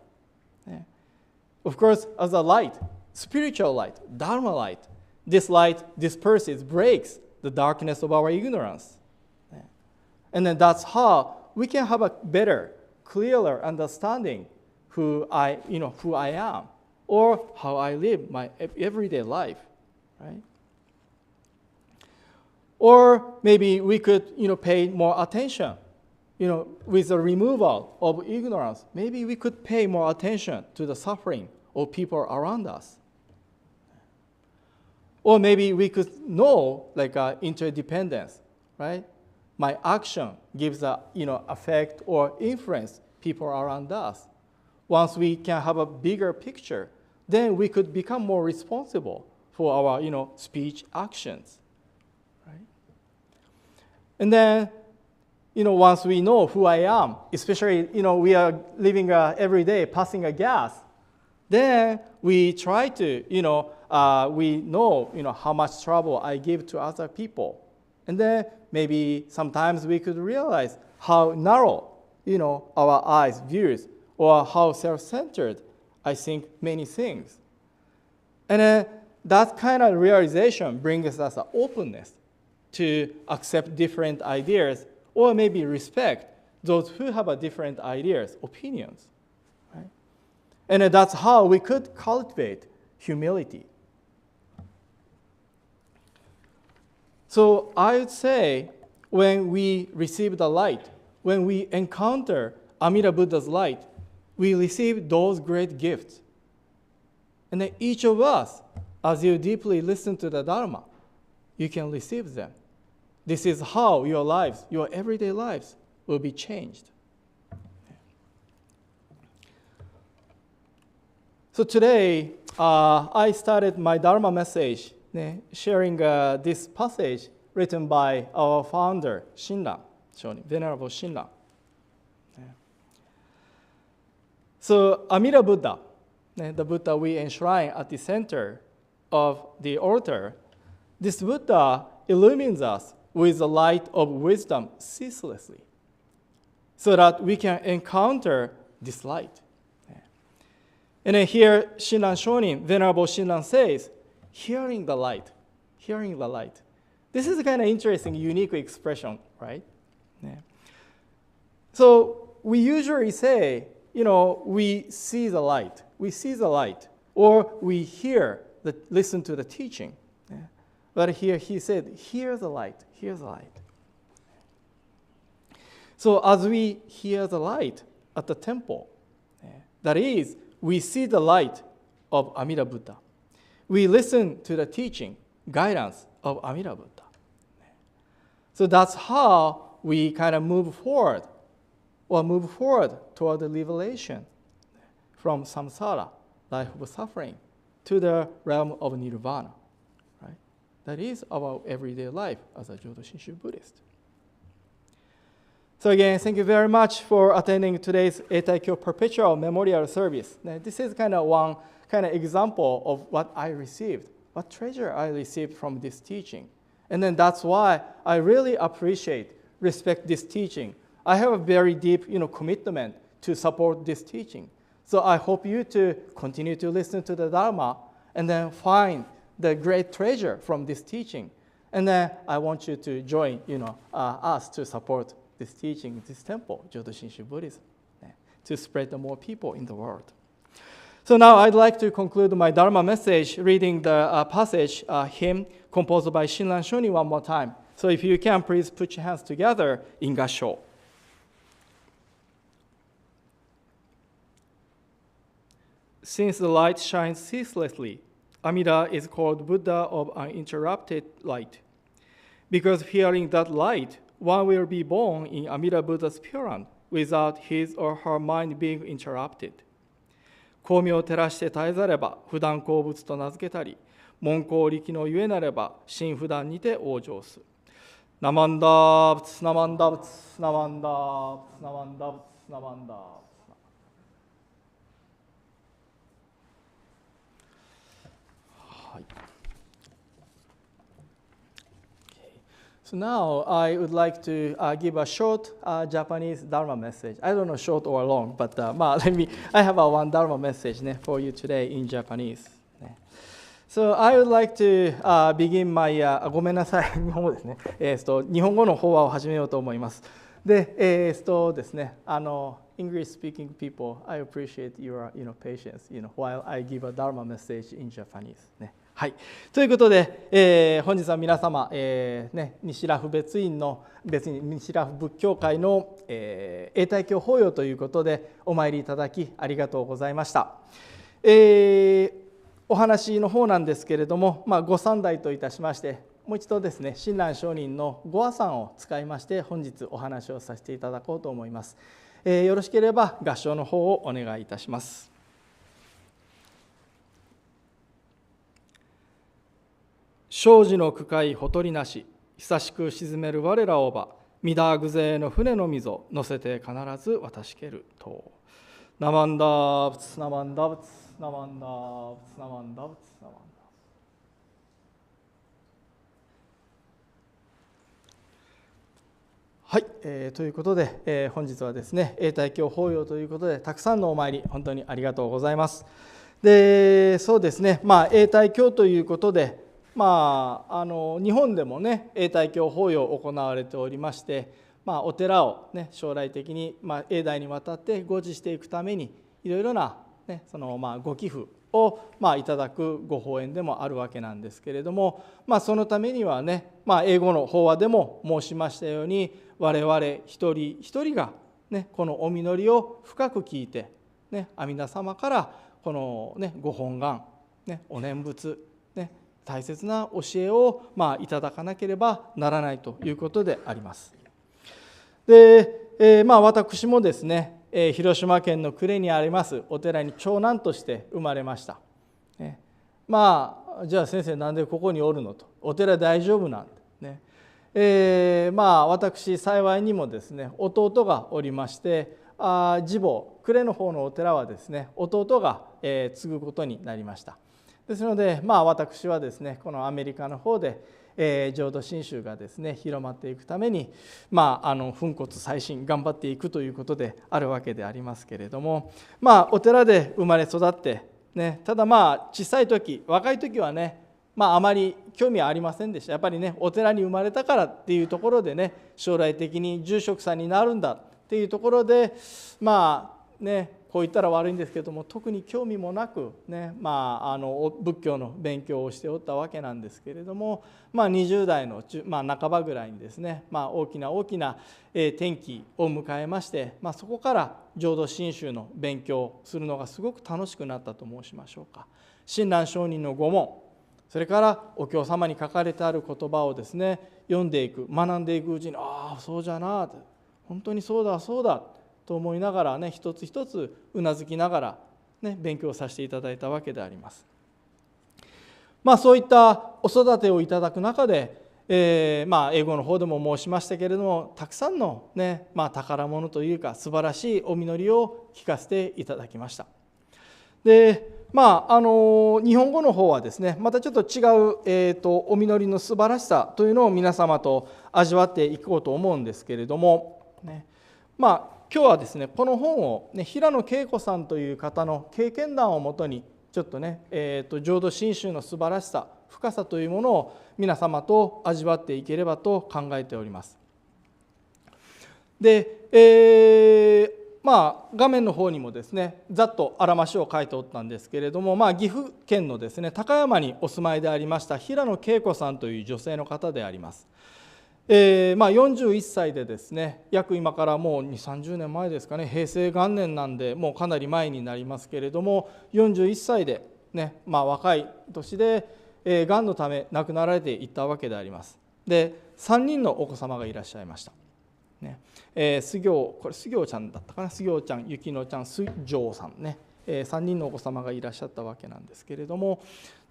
Of course, as a light, spiritual light, Dharma light, this light disperses, breaks the darkness of our ignorance. And then that's how we can have a better, clearer understanding who I am, or how I live my everyday life, right? Or maybe we could, pay more attention, with the removal of ignorance. Maybe we could pay more attention to the suffering of people around us. Or maybe we could know like interdependence, right? My action gives a effect or influence people around us. Once we can have a bigger picture, then we could become more responsible for our speech actions, right? And then once we know who I am, especially we are living every day passing a gas, then we try to we know how much trouble I give to other people. And then maybe sometimes we could realize how narrow, our eyes views, or how self-centered I think many things. And then that kind of realization brings us an openness to accept different ideas, or maybe respect those who have a different ideas, opinions. Right? And then that's how we could cultivate humility. So I would say when we receive the light, when we encounter Amida Buddha's light, we receive those great gifts. And then each of us, as you deeply listen to the Dharma, you can receive them. This is how your lives, your everyday lives, will be changed. So today, I started my Dharma message sharing this passage written by our founder, Shinran, Venerable Shinran. So Amida Buddha, the Buddha we enshrine at the center of the altar, this Buddha illumines us with the light of wisdom ceaselessly, so that we can encounter this light. And then here, Shinran Shonin, Venerable Shinran says, hearing the light, hearing the light. This is a kind of interesting, unique expression, right? Yeah. So we usually say, we see the light, or we listen to the teaching. Yeah. But here he said, hear the light, hear the light. So as we hear the light at the temple, that is, we see the light of Amida Buddha. We listen to the teaching, guidance of Amida Buddha. So that's how we kind of move forward toward the revelation from samsara, life of suffering, to the realm of nirvana. Right? That is our everyday life as a Jodo Shinshu Buddhist. So again, thank you very much for attending today's Eitaikyo Perpetual Memorial Service. Now, this is kind of one kind of example of what I received, what treasure I received from this teaching. And then that's why I really respect this teaching. I have a very deep, commitment to support this teaching. So I hope you to continue to listen to the Dharma and then find the great treasure from this teaching. And then I want you to join, us to support this teaching, this temple, Jodo Shinshu Buddhism, to spread to more people in the world. So now I'd like to conclude my Dharma message reading the passage, hymn composed by Shinran Shonin one more time. So if you can, please put your hands together in Gassho. Since the light shines ceaselessly, Amida is called Buddha of uninterrupted light. Because hearing that light, one will be born in Amida Buddha's pure without his or her mind being interrupted. 光明を照らして絶えざれば、不断好物と名付けたり、門功力のゆえなれば、真不断にて往生す。ナマンダーブツ、ナマンダーブツ、ナマンダーブツ、ナマンダーブツ、ナマンダーブツ。はい。So now I would like to give a short Japanese Dharma message. I don't know short or long, but I have one Dharma message for you today in Japanese. So I would like to begin my ごめんなさい、日本語ですね。日本語の法話を始めようと思います。で、ですね、English speaking people, I appreciate your patience, while I give a Dharma message in Japanese. ね。はい、ということで、本日は皆様、西ラフ別院の西ラフ仏教会の、永代教法要ということでお参りいただきありがとうございました。お話の方なんですけれども、ご三代といたしましてもう一度ですね、親鸞上人のご阿参を使いまして本日お話をさせていただこうと思います。よろしければ合唱の方をお願いいたします。生死の区会ほとりなし、久しく沈める我らをば、御田具勢の船の溝、乗せて必ず渡しけると。ナマンダーブツ、ナマンダーブツ、ナマンダーブツ、ナマンダーブツ、ナマンダーブツ。はい、ということで、本日はですね、永代教法要ということで、たくさんのお参り、本当にありがとうございます。で、そうですね、永代教ということで、日本でもね、永代教法要行われておりまして、お寺を、ね、将来的に、永代にわたって護持していくために、いろいろな、ね、ご寄付を、いただくご法縁でもあるわけなんですけれども、そのためにはね、英語の法話でも申しましたように、我々一人一人が、ね、このお祈りを深く聞いて、ね、阿弥陀様からこの、ね、ご本願、ね、お念仏、ね、大切な教えを、いただかなければならないということであります。で、私もですね、広島県の呉にありますお寺に長男として生まれました。ね、じゃあ先生なんでここにおるのと、お寺大丈夫なんてね。私幸いにもですね弟がおりまして、次母呉の方のお寺はですね弟が、継ぐことになりました。ですので、私はですねこのアメリカの方で、浄土真宗がですね広まっていくために、粉骨砕身頑張っていくということであるわけでありますけれども、お寺で生まれ育って、ね、ただ小さい時若い時はねあまり興味はありませんでした。やっぱりねお寺に生まれたからっていうところでね将来的に住職さんになるんだっていうところでこう言ったら悪いんですけども特に興味もなくね仏教の勉強をしておったわけなんですけれども、20代の半ばぐらいにですね、大きな転機を迎えまして、そこから浄土真宗の勉強をするのがすごく楽しくなったと申しましょうか。親鸞上人の御門、それからお経様に書かれてある言葉をですね読んでいく学んでいくうちにそうじゃな本当にそうだそうだと思いながらね一つ一つうなずきながら、ね、勉強させていただいたわけであります。そういったお育てをいただく中で、英語の方でも申しましたけれどもたくさんの、ね宝物というか素晴らしいお祈りを聞かせていただきました。で日本語の方はですねまたちょっと違う、お祈りの素晴らしさというのを皆様と味わっていこうと思うんですけれども、ね、今日はですねこの本を、平野恵子さんという方の経験談をもとにちょっとね、浄土真宗の素晴らしさ深さというものを皆様と味わっていければと考えております。で、画面の方にもですねざっとあらましを書いておったんですけれども、岐阜県のですね高山にお住まいでありました平野恵子さんという女性の方であります。41歳でですね約今からもう2、30年前ですかね平成元年なんでもうかなり前になりますけれども41歳で、ね若い年で、がんのため亡くなられていったわけであります。で3人のお子様がいらっしゃいました。ねこれ杉尾ちゃんだったかな杉尾ちゃん雪乃ちゃん水上さんね、3人のお子様がいらっしゃったわけなんですけれども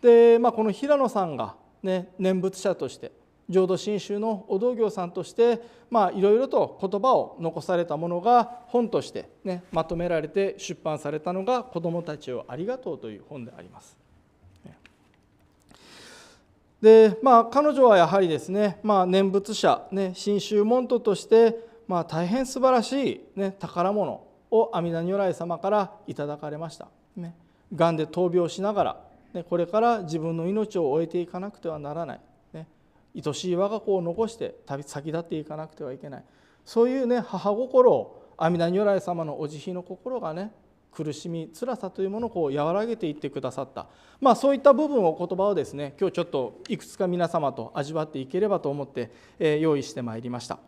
で、この平野さんが、ね、念仏者として浄土真宗のお道行さんとしていろいろと言葉を残されたものが本として、ね、まとめられて出版されたのが子どもたちをありがとうという本であります。で彼女はやはりですね、念仏者、ね、真宗門徒として、大変素晴らしい、ね、宝物を阿弥陀如来様からいただかれました。ね、がんで闘病しながら、ね、これから自分の命を終えていかなくてはならない、ね、愛しい我が子を残して先立っていかなくてはいけない、そういう、ね、母心を阿弥陀如来様のお慈悲の心がね苦しみ、辛さというものを和らげていってくださった、そういった部分を、言葉をですね、今日ちょっといくつか皆様と味わっていければと思って、用意してまいりました。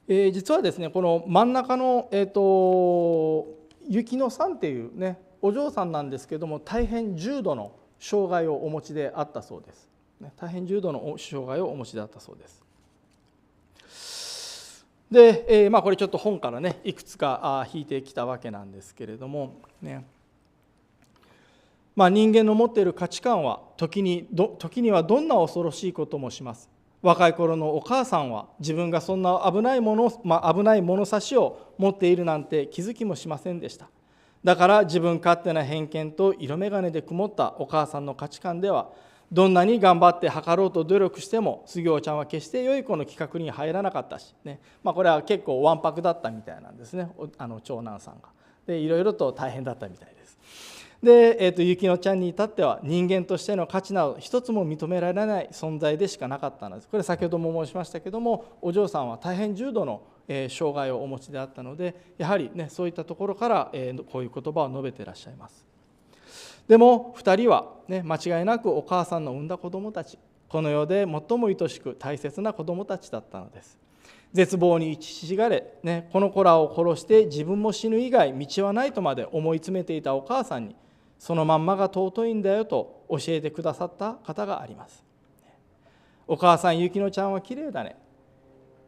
実はですね、この真ん中の、雪乃さんっていうね、お嬢さんなんですけども、大変重度の障害をお持ちであったそうです。大変重度の障害をお持ちであったそうです。で、これちょっと本からね、いくつか引いてきたわけなんですけれども、ね、人間の持っている価値観は時にはどんな恐ろしいこともします。若い頃のお母さんは自分がそんな危ない物差しを持っているなんて気づきもしませんでした。だから自分勝手な偏見と色眼鏡で曇ったお母さんの価値観では、どんなに頑張って測ろうと努力しても、杉尾ちゃんは決して良い子の規格に入らなかったし、ね、これは結構わんぱくだったみたいなんですね、長男さんが。で、いろいろと大変だったみたいです。で、雪乃ちゃんに至っては人間としての価値など一つも認められない存在でしかなかったのです。これ先ほども申しましたけども、お嬢さんは大変重度の障害をお持ちであったので、やはりね、そういったところからこういう言葉を述べていらっしゃいます。でも2人は、ね、間違いなくお母さんの産んだ子供たち、この世で最も愛しく大切な子供たちだったのです。絶望に打ちひしがれ、ね、この子らを殺して自分も死ぬ以外道はないとまで思い詰めていたお母さんに、そのまんまが尊いんだよと教えてくださった方があります。お母さん、雪乃ちゃんはきれいだね。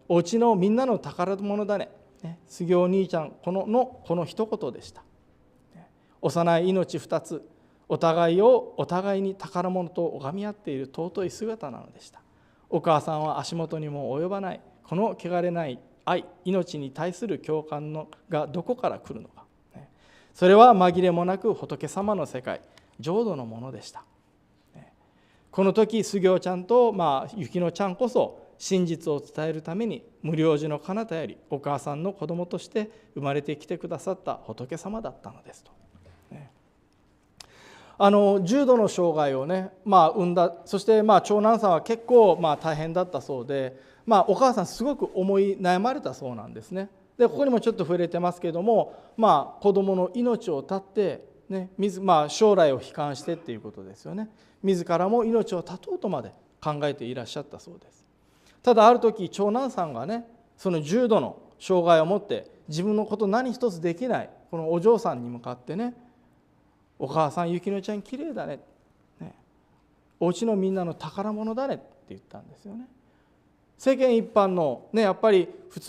お家のみんなの宝物だね。杉尾兄ちゃんこの一言でした。幼い命2つ、お互いに宝物と拝み合っている尊い姿なのでした。お母さんは足元にも及ばないこの汚れない愛、命に対する共感がどこから来るのか。それは紛れもなく仏様の世界、浄土のものでした。この時、杉尾ちゃんと雪乃ちゃんこそ真実を伝えるために無量寺の彼方よりお母さんの子供として生まれてきてくださった仏様だったのですと。重度の障害をね、産んだ。そして長男さんは結構大変だったそうで、お母さんすごく思い悩まれたそうなんですね。でここにもちょっと触れてますけども、子どもの命を絶って、ね、将来を悲観してっていうことですよね。自らも命を絶とうとまで考えていらっしゃったそうです。ただある時、長男さんがね、その重度の障害を持って自分のこと何一つできないこのお嬢さんに向かってね、お母さん、雪乃ちゃんきれいだね、お家のみんなの宝物だねって言ったんですよね。世間一般の、やっぱり普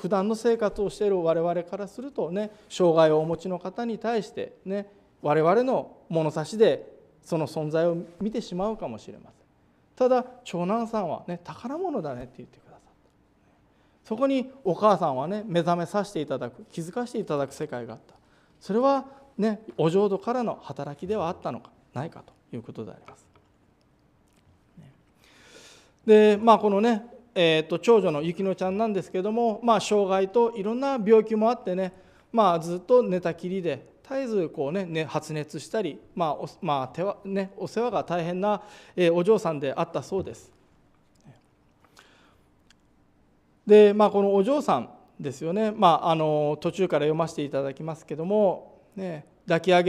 段の生活をしている我々からするとね、障害をお持ちの方に対してね、我々の物差しでその存在を見てしまうかもしれません。ただ長男さんはね、宝物だねって言ってくださった。そこにお母さんはね、目覚めさせていただく、気づかせていただく世界があった。それはね、お浄土からの働きではあったのかないかということであります。でこのね、長女の雪乃ちゃんなんですけども、障害といろんな病気もあってね、ずっと寝たきりで絶えず発熱したり、お世話が大変なお嬢さんであったそうです。でこのお嬢さんですよね、途中から読ませていただきますけども、抱き上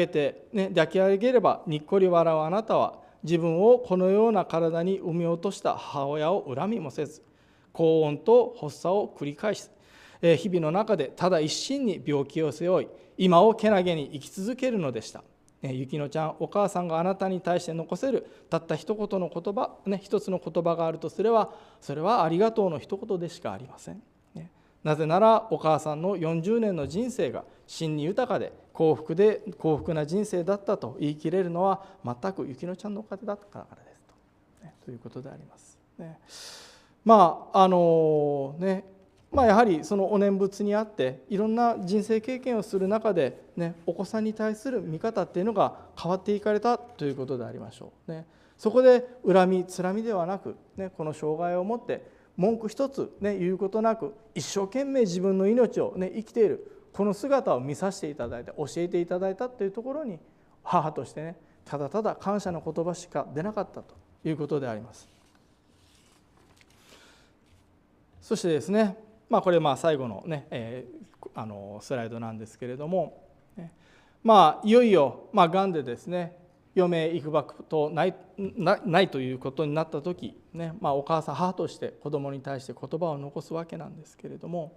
げればにっこり笑うあなたは、自分をこのような体に産み落とした母親を恨みもせず、高温と発作を繰り返し、日々の中でただ一心に病気を背負い、今をけなげに生き続けるのでした。雪乃ちゃん、お母さんがあなたに対して残せるたった一つの言葉があるとすれば、それはありがとうの一言でしかありません。なぜならお母さんの40年の人生が真に豊かで幸福な人生だったと言い切れるのは全く雪乃ちゃんのおかげだったからですということであります。やはりそのお念仏にあっていろんな人生経験をする中で、お子さんに対する見方っていうのが変わっていかれたということでありましょう。そこで恨みつらみではなく、この障害を持って文句一つ、言うことなく一生懸命自分の命を、生きているこの姿を見させていただいて教えていただいたというところに、母としてただただ感謝の言葉しか出なかったということであります。そしてですね、これ最後のね、スライドなんですけれども、いよいよがんでですね、余命いくばくとないということになった時、ね、お母さん母として子供に対して言葉を残すわけなんですけれども、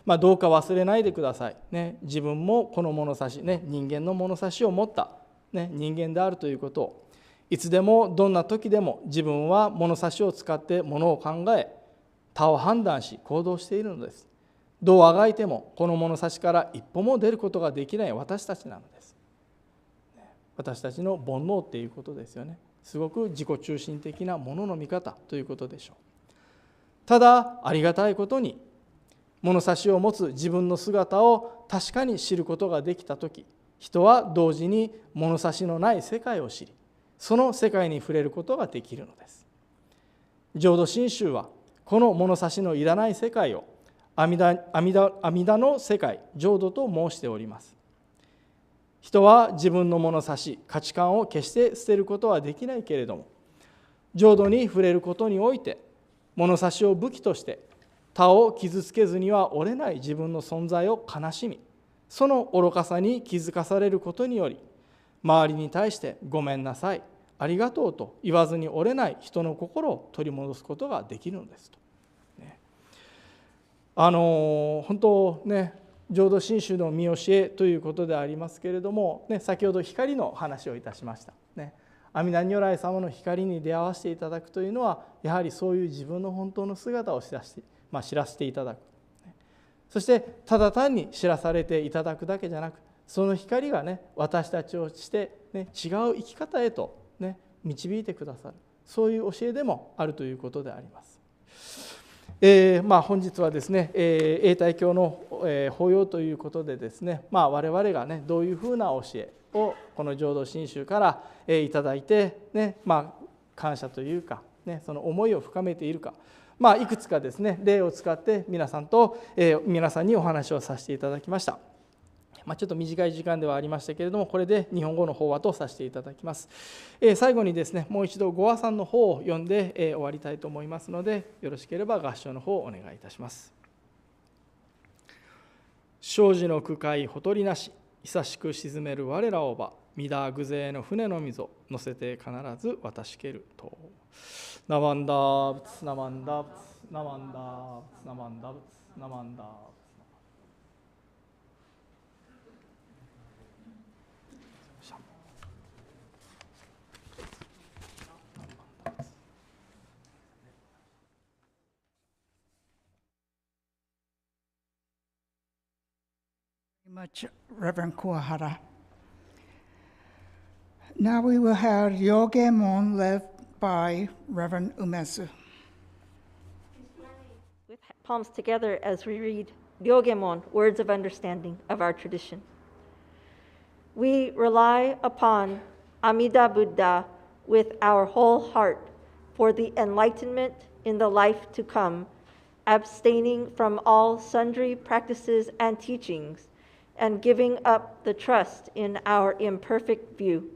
どうか忘れないでください、ね、自分もこの物差し、ね、人間の物差しを持った、ね、人間であるということを、いつでもどんな時でも自分は物差しを使ってものを考え、他を判断し行動しているのです。どうあがいてもこの物差しから一歩も出ることができない私たちなのです。私たちの煩悩っていうことですよね。すごく自己中心的なものの見方ということでしょう。ただありがたいことに、物差しを持つ自分の姿を確かに知ることができたとき、人は同時に物差しのない世界を知り、その世界に触れることができるのです。浄土真宗はこの物差しのいらない世界を阿弥陀の世界、浄土と申しております。人は自分の物差し、価値観を決して捨てることはできないけれども、浄土に触れることにおいて、物差しを武器として他を傷つけずには折れない自分の存在を悲しみ、その愚かさに気づかされることにより、周りに対してごめんなさい、ありがとうと言わずに折れない人の心を取り戻すことができるのですと。本当ね、浄土真宗の見教えということでありますけれども、先ほど光の話をいたしました。阿弥陀如来様の光に出会わせていただくというのは、やはりそういう自分の本当の姿を知らせていただく。そしてただ単に知らされていただくだけじゃなく、その光が私たちをして、違う生き方へと、導いてくださる、そういう教えでもあるということであります。本日はですね、永代教の法要ということでですね、我々がどういうふうな教えをこの浄土真宗からいただいて、感謝というか、その思いを深めているか、いくつかですね、例を使って皆さんにお話をさせていただきました。ちょっと短い時間ではありましたけれども、これで日本語の法話とさせていただきます。最後にですね、もう一度ご和算の方を読んで終わりたいと思いますので、よろしければ合唱の方をお願いいたします。生じの苦海ほとりなし、久しく沈める我らをば、御陀具勢の船の溝、乗せて必ず渡しけると。ナマンダーブツ、ナマンダーブツ、ナマンダーブツ、ナマンダーブツ、ナマンダーブツ。Much, Reverend Kuwahara. Now we will have Yogemon led by Reverend Umezu. With palms together as we read Yogemon, words of understanding of our tradition. We rely upon Amida Buddha with our whole heart for the enlightenment in the life to come, abstaining from all sundry practices and teachings, and giving up the trust in our imperfect view.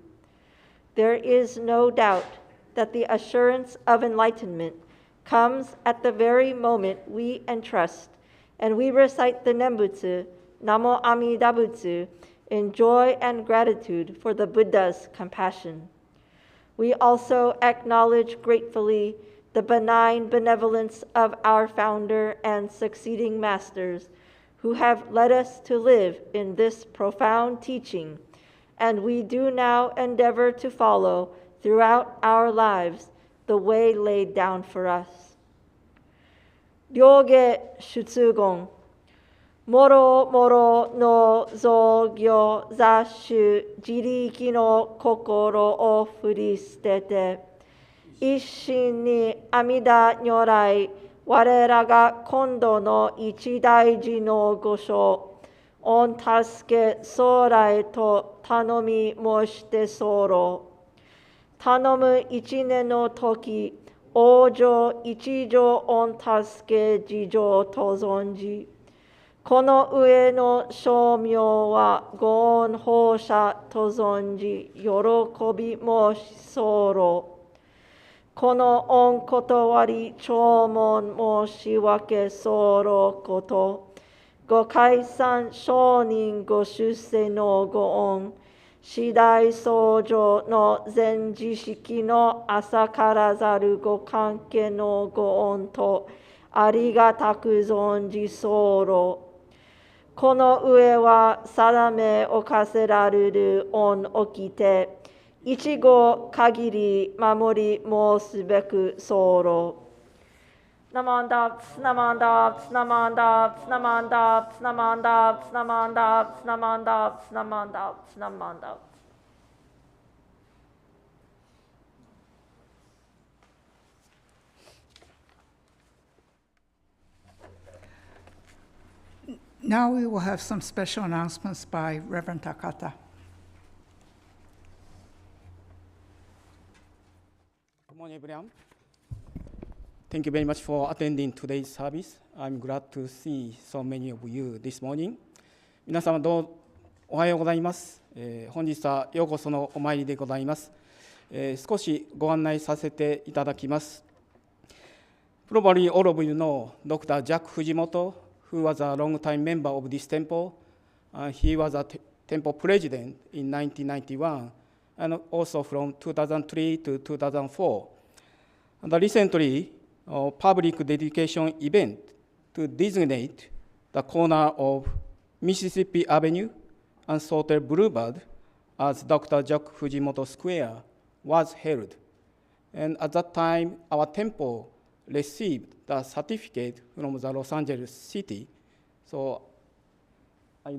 There is no doubt that the assurance of enlightenment comes at the very moment we entrust and we recite the Nembutsu, Namo Amida Butsu, in joy and gratitude for the Buddha's compassion. We also acknowledge gratefully the benign benevolence of our founder and succeeding masters, who have led us to live in this profound teaching, and we do now endeavor to follow throughout our lives the way laid down for us. Ryoge Shutsugon, Moro Moro no Zogyo Zashu Jiriki no Kokoro o Furistete, Isshin ni Amida Nyorai, 我らが今度の一大事の御所、御助け将来と頼み申して候。頼む一年の時、往生一条御助け事情と存じ。この上の称名はご恩報謝と存じ、喜び申し候。この御断り弔問申し訳候こと、ご解散承認ご出世のご恩、次第相乗の全知識の浅からざるご関係のご恩と、ありがたく存じ候。この上は定めおかせられる恩をきて、一語限り守り申すべく候。ナマンダプスナマンダプスナマンダプスナマンダプスナマンダプスナマンダプスナマンダプスナマンダプスナマンダプ。Now we will have some special announcements by Reverend Takata. Good morning, everyone. Thank you very much for attending today's service. I'm glad to see so many of you this morning. 皆様どうもおはようございます。本日はようこそのお参りでございます。少しご案内させていただきます。Probably all of you know Dr. Jack Fujimoto, who was a long-time member of this temple. He was a temple president in 1991, and also from 2003 to 2004. And recently, a public dedication event to designate the corner of Mississippi Avenue and Sawtell Boulevard as Dr. Jack Fujimoto Square was held. And at that time, our temple received the certificate from the Los Angeles city. So I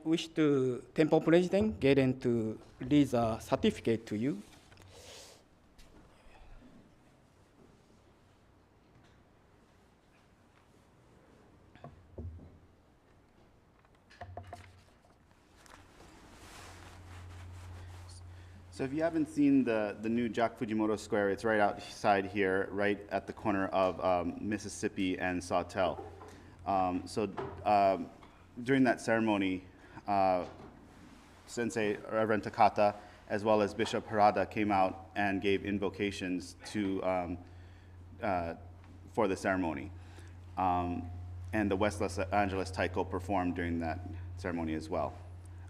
wish to temple president Galen to read the certificate to you. So if you haven't seen the new Jack Fujimoto Square, it's right outside here, right at the corner of Mississippi and Sawtell. During that ceremony, Sensei Reverend Takata, as well as Bishop Harada, came out and gave invocations for the ceremony. And the West Los Angeles Taiko performed during that ceremony as well.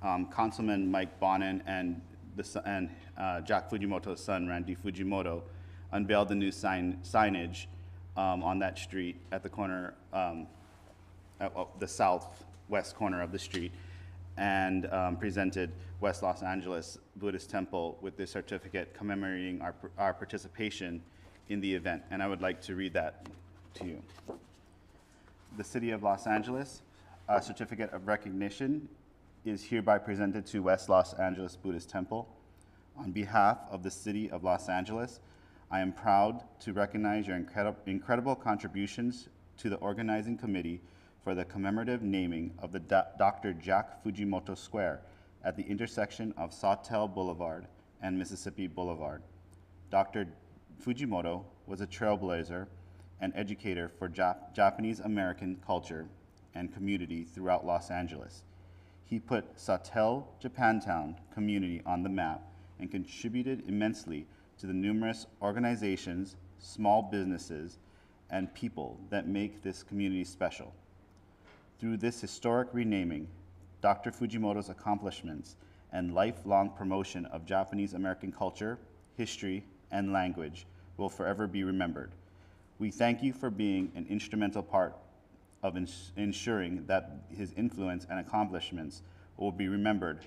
Councilman Mike Bonin and Jack Fujimoto's son, Randy Fujimoto, unveiled the new signage on that street at the corner, at the southwest corner of the street, and presented West Los Angeles Buddhist Temple with this certificate commemorating our participation in the event. And I would like to read that to you. The City of Los Angeles, a certificate of recognition is hereby presented to West Los Angeles Buddhist Temple. On behalf of the City of Los Angeles, I am proud to recognize your incredible contributions to the organizing committee for the commemorative naming of the Dr. Jack Fujimoto Square at the intersection of Sawtell Boulevard and Mississippi Boulevard. Dr. Fujimoto was a trailblazer and educator for Japanese American culture and community throughout Los Angeles. He put Sawtell, Japantown community on the map and contributed immensely to the numerous organizations, small businesses, and people that make this community special. Through this historic renaming, Dr. Fujimoto's accomplishments and lifelong promotion of Japanese American culture, history, and language will forever be remembered. We thank you for being an instrumental part of ensuring that his influence and accomplishments will be remembered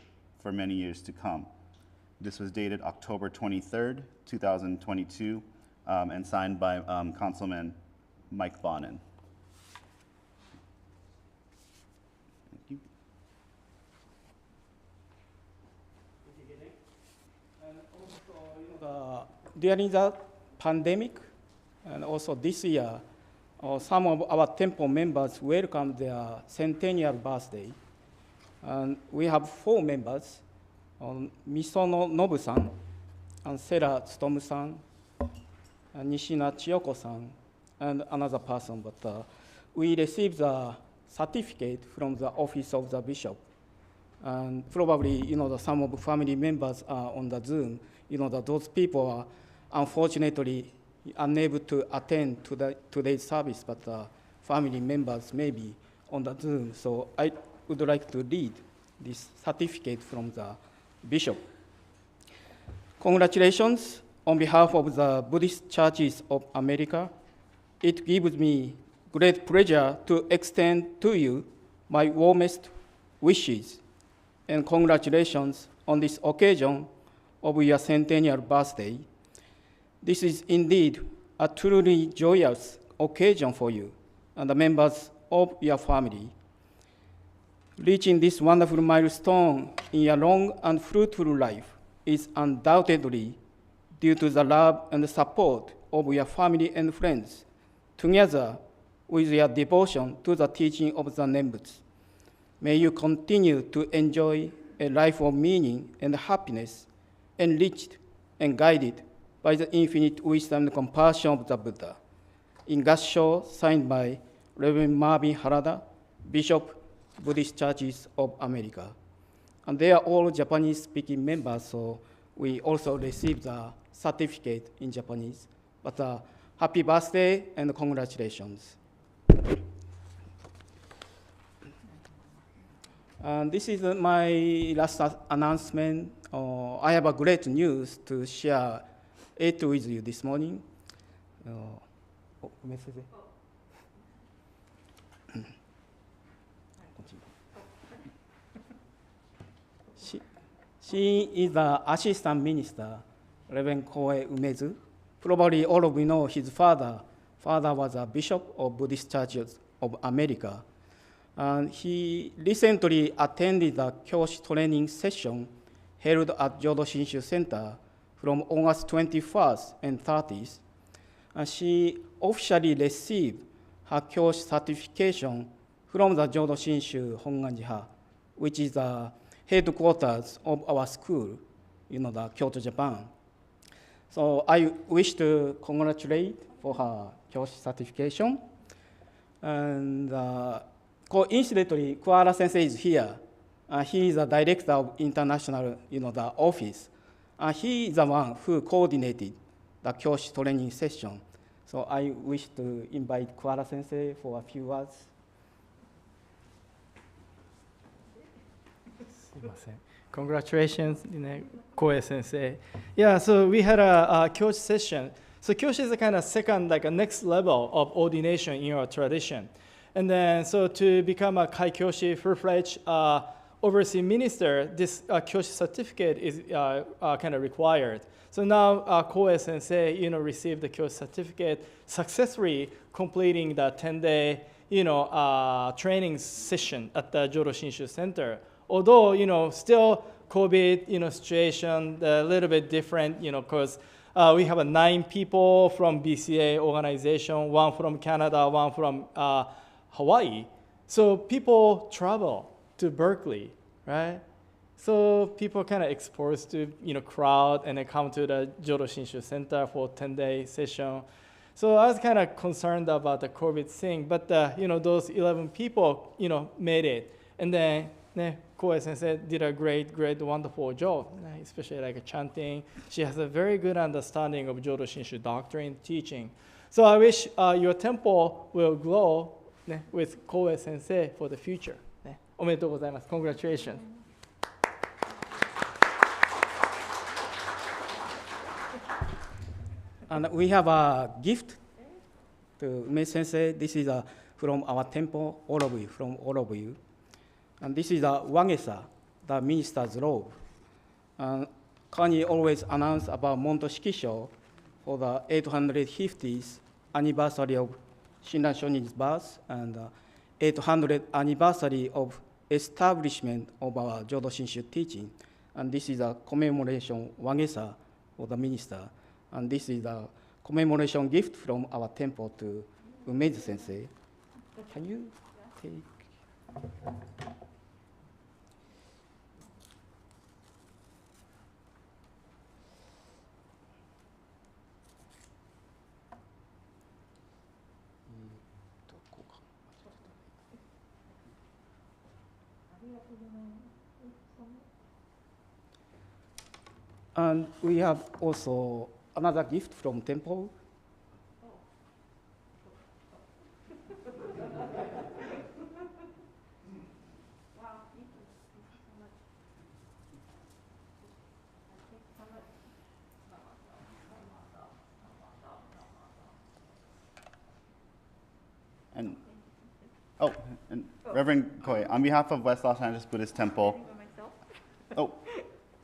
for many years to come. This was dated October 23rd, 2022, and signed by Councilman Mike Bonin. Thank you. And also, during the pandemic, and also this year, some of our temple members welcomed their centennial birthday. And we have 4 members, Misono Nobu-san, and Sera Tsutomu-san, and Nishina Chiyoko-san, and another person. But we received the certificate from the office of the bishop. And probably, some of the family members are on the Zoom. That those people are unfortunately unable to attend to today's service, but family members may be on the Zoom. So I would like to read this certificate from the bishop. Congratulations on behalf of the Buddhist Churches of America. It gives me great pleasure to extend to you my warmest wishes and congratulations on this occasion of your centennial birthday. This is indeed a truly joyous occasion for you and the members of your family. Reaching this wonderful milestone in your long and fruitful life is undoubtedly due to the love and support of your family and friends, together with your devotion to the teaching of the Nembutsu. May you continue to enjoy a life of meaning and happiness, enriched and guided by the infinite wisdom and compassion of the Buddha. In Gassho, signed by Reverend Marvin Harada, Bishop, Buddhist Churches of America. And they are all Japanese-speaking members, so we also received the certificate in Japanese. But happy birthday and congratulations. And this is my last announcement. I have a great news to share it with you this morning. She is the assistant minister, Reverend Koe Umezu. Probably all of you know his father. Father was a bishop of Buddhist Churches of America. And he recently attended the Kyoshi training session held at Jodo Shinshu Center from August 21st and 30th. And she officially received her Kyoshi certification from the Jodo Shinshu Honganji-ha, which is the headquarters of our school, the Kyoto, Japan. So I wish to congratulate for her Kyoshi certification. And coincidentally, Kuara Sensei is here. He is the director of international, the office. He is the one who coordinated the Kyoshi training session. So I wish to invite Kuara Sensei for a few words. Congratulations, Koe Sensei. Yeah, so we had a Kyoshi session. So Kyoshi is a kind of second, like a next level of ordination in our tradition. And then, so to become a Kai Kyoshi full-fledged overseas minister, this Kyoshi certificate is kind of required. So now Koe Sensei, received the Kyoshi certificate, successfully completing the 10-day, training session at the Jodo Shinshu Center. Although, still COVID, situation a little bit different, because we have 9 people from BCA organization, 1 from Canada, 1 from Hawaii. So people travel to Berkeley, right? So people kind of exposed to, crowd and they come to the Jodo Shinshu Center for 10-day session. So I was kind of concerned about the COVID thing, but those 11 people, made it. And then Koe Sensei did a great, wonderful job, especially like chanting. She has a very good understanding of Jodo Shinshu doctrine, teaching. So I wish your temple will grow with Koe Sensei for the future. おめでとうございます。Congratulations. And we have a gift to Ume Sensei. This is from our temple, from all of you. And this is a wagesa, the minister's robe. And Kanye always announced about Monto Shikisho for the 850th anniversary of Shinran Shonin's birth and 800th anniversary of establishment of our Jodo Shinshu teaching. And this is a commemoration wagesa for the minister. And this is a commemoration gift from our temple to Umezu Sensei. Can you take? And we have also another gift from temple. And, oh, and Reverend Koi, on behalf of West Los Angeles Buddhist Temple. Oh,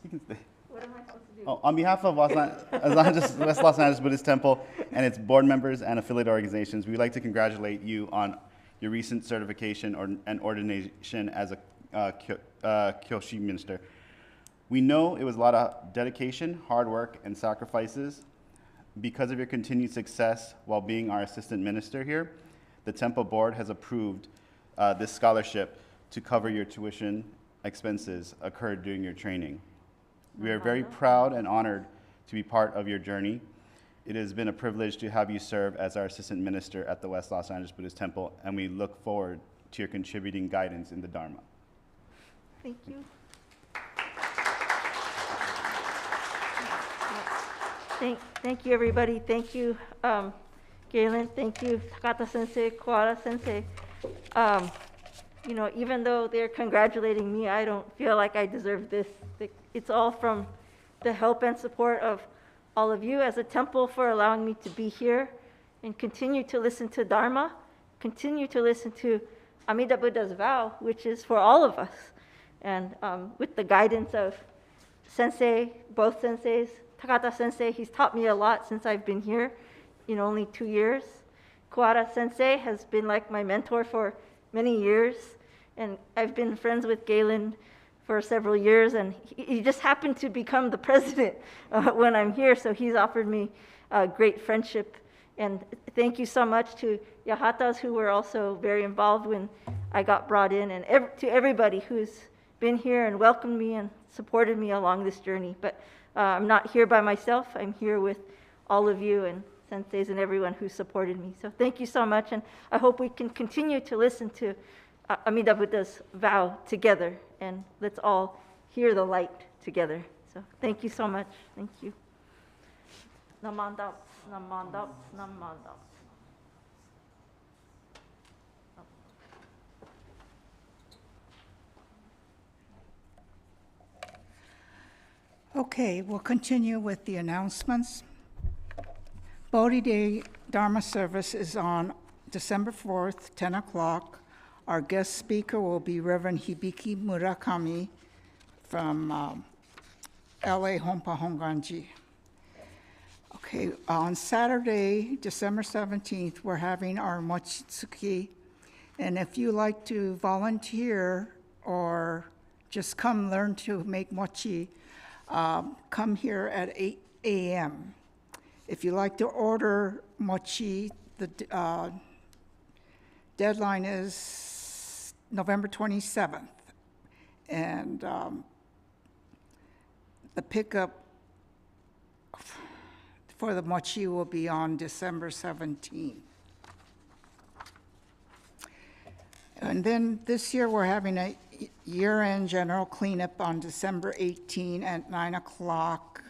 you can stay. What am I supposed to do? Oh, on behalf of West Los Angeles Buddhist Temple and its board members and affiliate organizations, we would like to congratulate you on your recent certification and ordination as a Kyoshi minister. We know it was a lot of dedication, hard work, and sacrifices. Because of your continued success while being our assistant minister here, the temple board has approved this scholarship to cover your tuition expenses occurred during your training. We are very proud and honored to be part of your journey. It has been a privilege to have you serve as our assistant minister at the West Los Angeles Buddhist Temple, and we look forward to your contributing guidance in the Dharma. Thank you. Thank you, everybody. Thank you, Galen. Thank you, Takata Sensei, Kawara Sensei. You know, even though they're congratulating me, I don't feel like I deserve this. It's all from the help and support of all of you as a temple for allowing me to be here and continue to listen to Dharma, continue to listen to Amida Buddha's vow, which is for all of us. And with the guidance of Sensei, both senseis, Takata Sensei, he's taught me a lot since I've been here in only 2 years. Kawara Sensei has been like my mentor for many years, and I've been friends with Galen for several years, and he just happened to become the president when I'm here, so he's offered me a great friendship. And thank you so much to Yahatas, who were also very involved when I got brought in, and to everybody who's been here and welcomed me and supported me along this journey. But I'm not here by myself. I'm here with all of you and senseis and everyone who supported me. So thank you so much, and I hope we can continue to listen to Amida Buddha's vow together, and let's all hear the light together. So thank you so much. Thank you. Namandap, namandap, namandap. Okay, we'll continue with the announcements. Bodhi Day Dharma service is on December 4th, 10 o'clock. Our guest speaker will be Reverend Hibiki Murakami from LA Honpa Honganji. Okay, on Saturday, December 17th, we're having our mochitsuki. And if you like to volunteer or just come learn to make mochi, come here at 8 a.m. If you like to order mochi, the deadline is November 27th. And the pickup for the mochi will be on December 17th. And then this year we're having a year-end general cleanup on December 18 at 9 o'clock.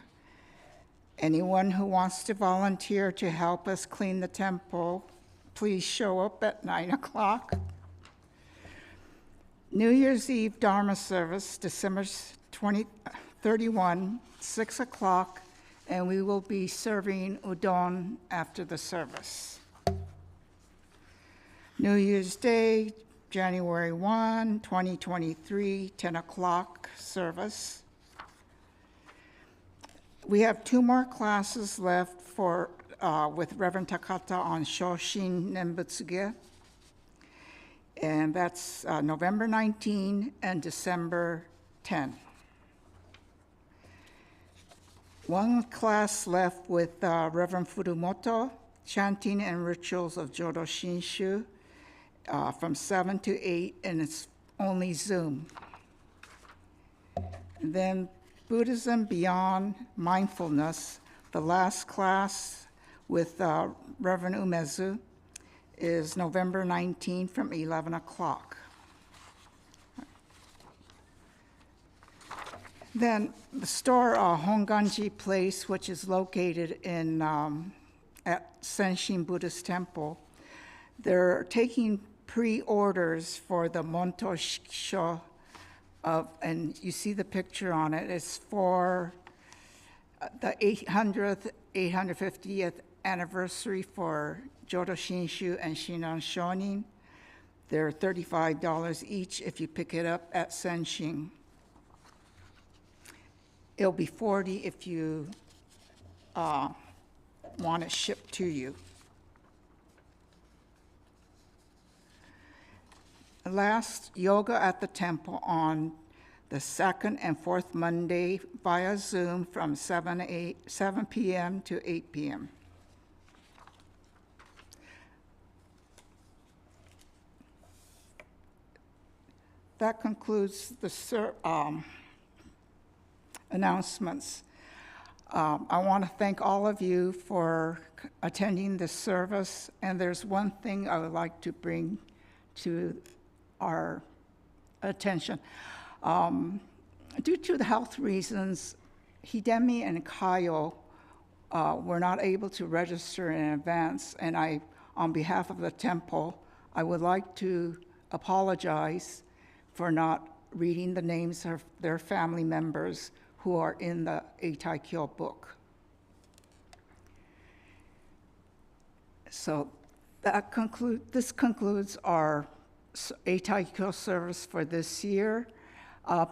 Anyone who wants to volunteer to help us clean the temple, please show up at 9 o'clock. New Year's Eve Dharma service, December 31, 6 o'clock, and we will be serving udon after the service. New Year's Day, January 1, 2023, 10 o'clock service. We have 2 more classes left for with Reverend Takata on Shoshin Nembutsuge, and that's November 19 and December 10. 1 class left with Reverend Furumoto, Chanting and Rituals of Jodo Shinshu, from 7 to 8, and it's only Zoom. And then Buddhism Beyond Mindfulness, the last class with Reverend Umezu is November 19 from 11 o'clock. Then the store, Honganji Place, which is located in at Senshin Buddhist Temple, they're taking pre-orders for the Monto Shikisho and you see the picture on it. It's for the 800th, 850th anniversary for Jodo Shinshu and Shinan Shonin. They're $35 each if you pick it up at Senshin. It'll be $40 if you want it shipped to you. Last, yoga at the temple on the second and fourth Monday via Zoom from 7 p.m. to 8 p.m. That concludes the announcements. I want to thank all of you for attending this service, and there's one thing I would like to bring to our attention. Due to the health reasons, Hidemi and Kayo were not able to register in advance, and on behalf of the temple, I would like to apologize for not reading the names of their family members who are in the Eitaikyo book. So this concludes our Eitaikyo service for this year.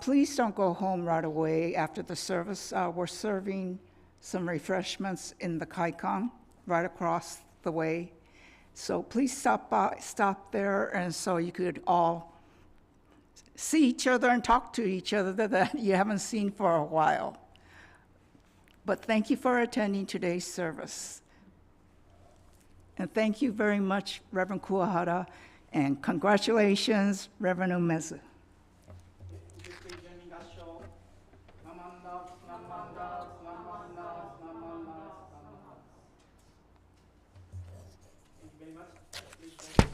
Please don't go home right away after the service. We're serving some refreshments in the Kaikan right across the way. So please stop there, and so you could all see each other and talk to each other that you haven't seen for a while. But thank you for attending today's service. And thank you very much, Reverend Kuwahara, and congratulations, Reverend Umezu.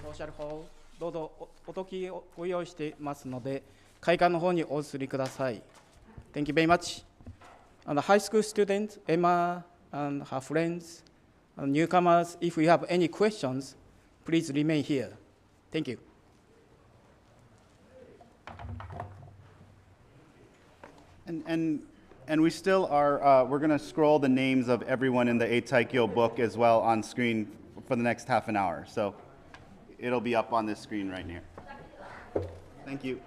Social hall どうぞおときをご用意していますので会館の方にお移りください。Thank you very much. And the high school student Emma and her friends, and newcomers, if you have any questions, please remain here. Thank you. And we still are, we're going to scroll the names of everyone in the Eitaikyo book as well on screen for the next half an hour. So it'll be up on this screen right here. Thank you.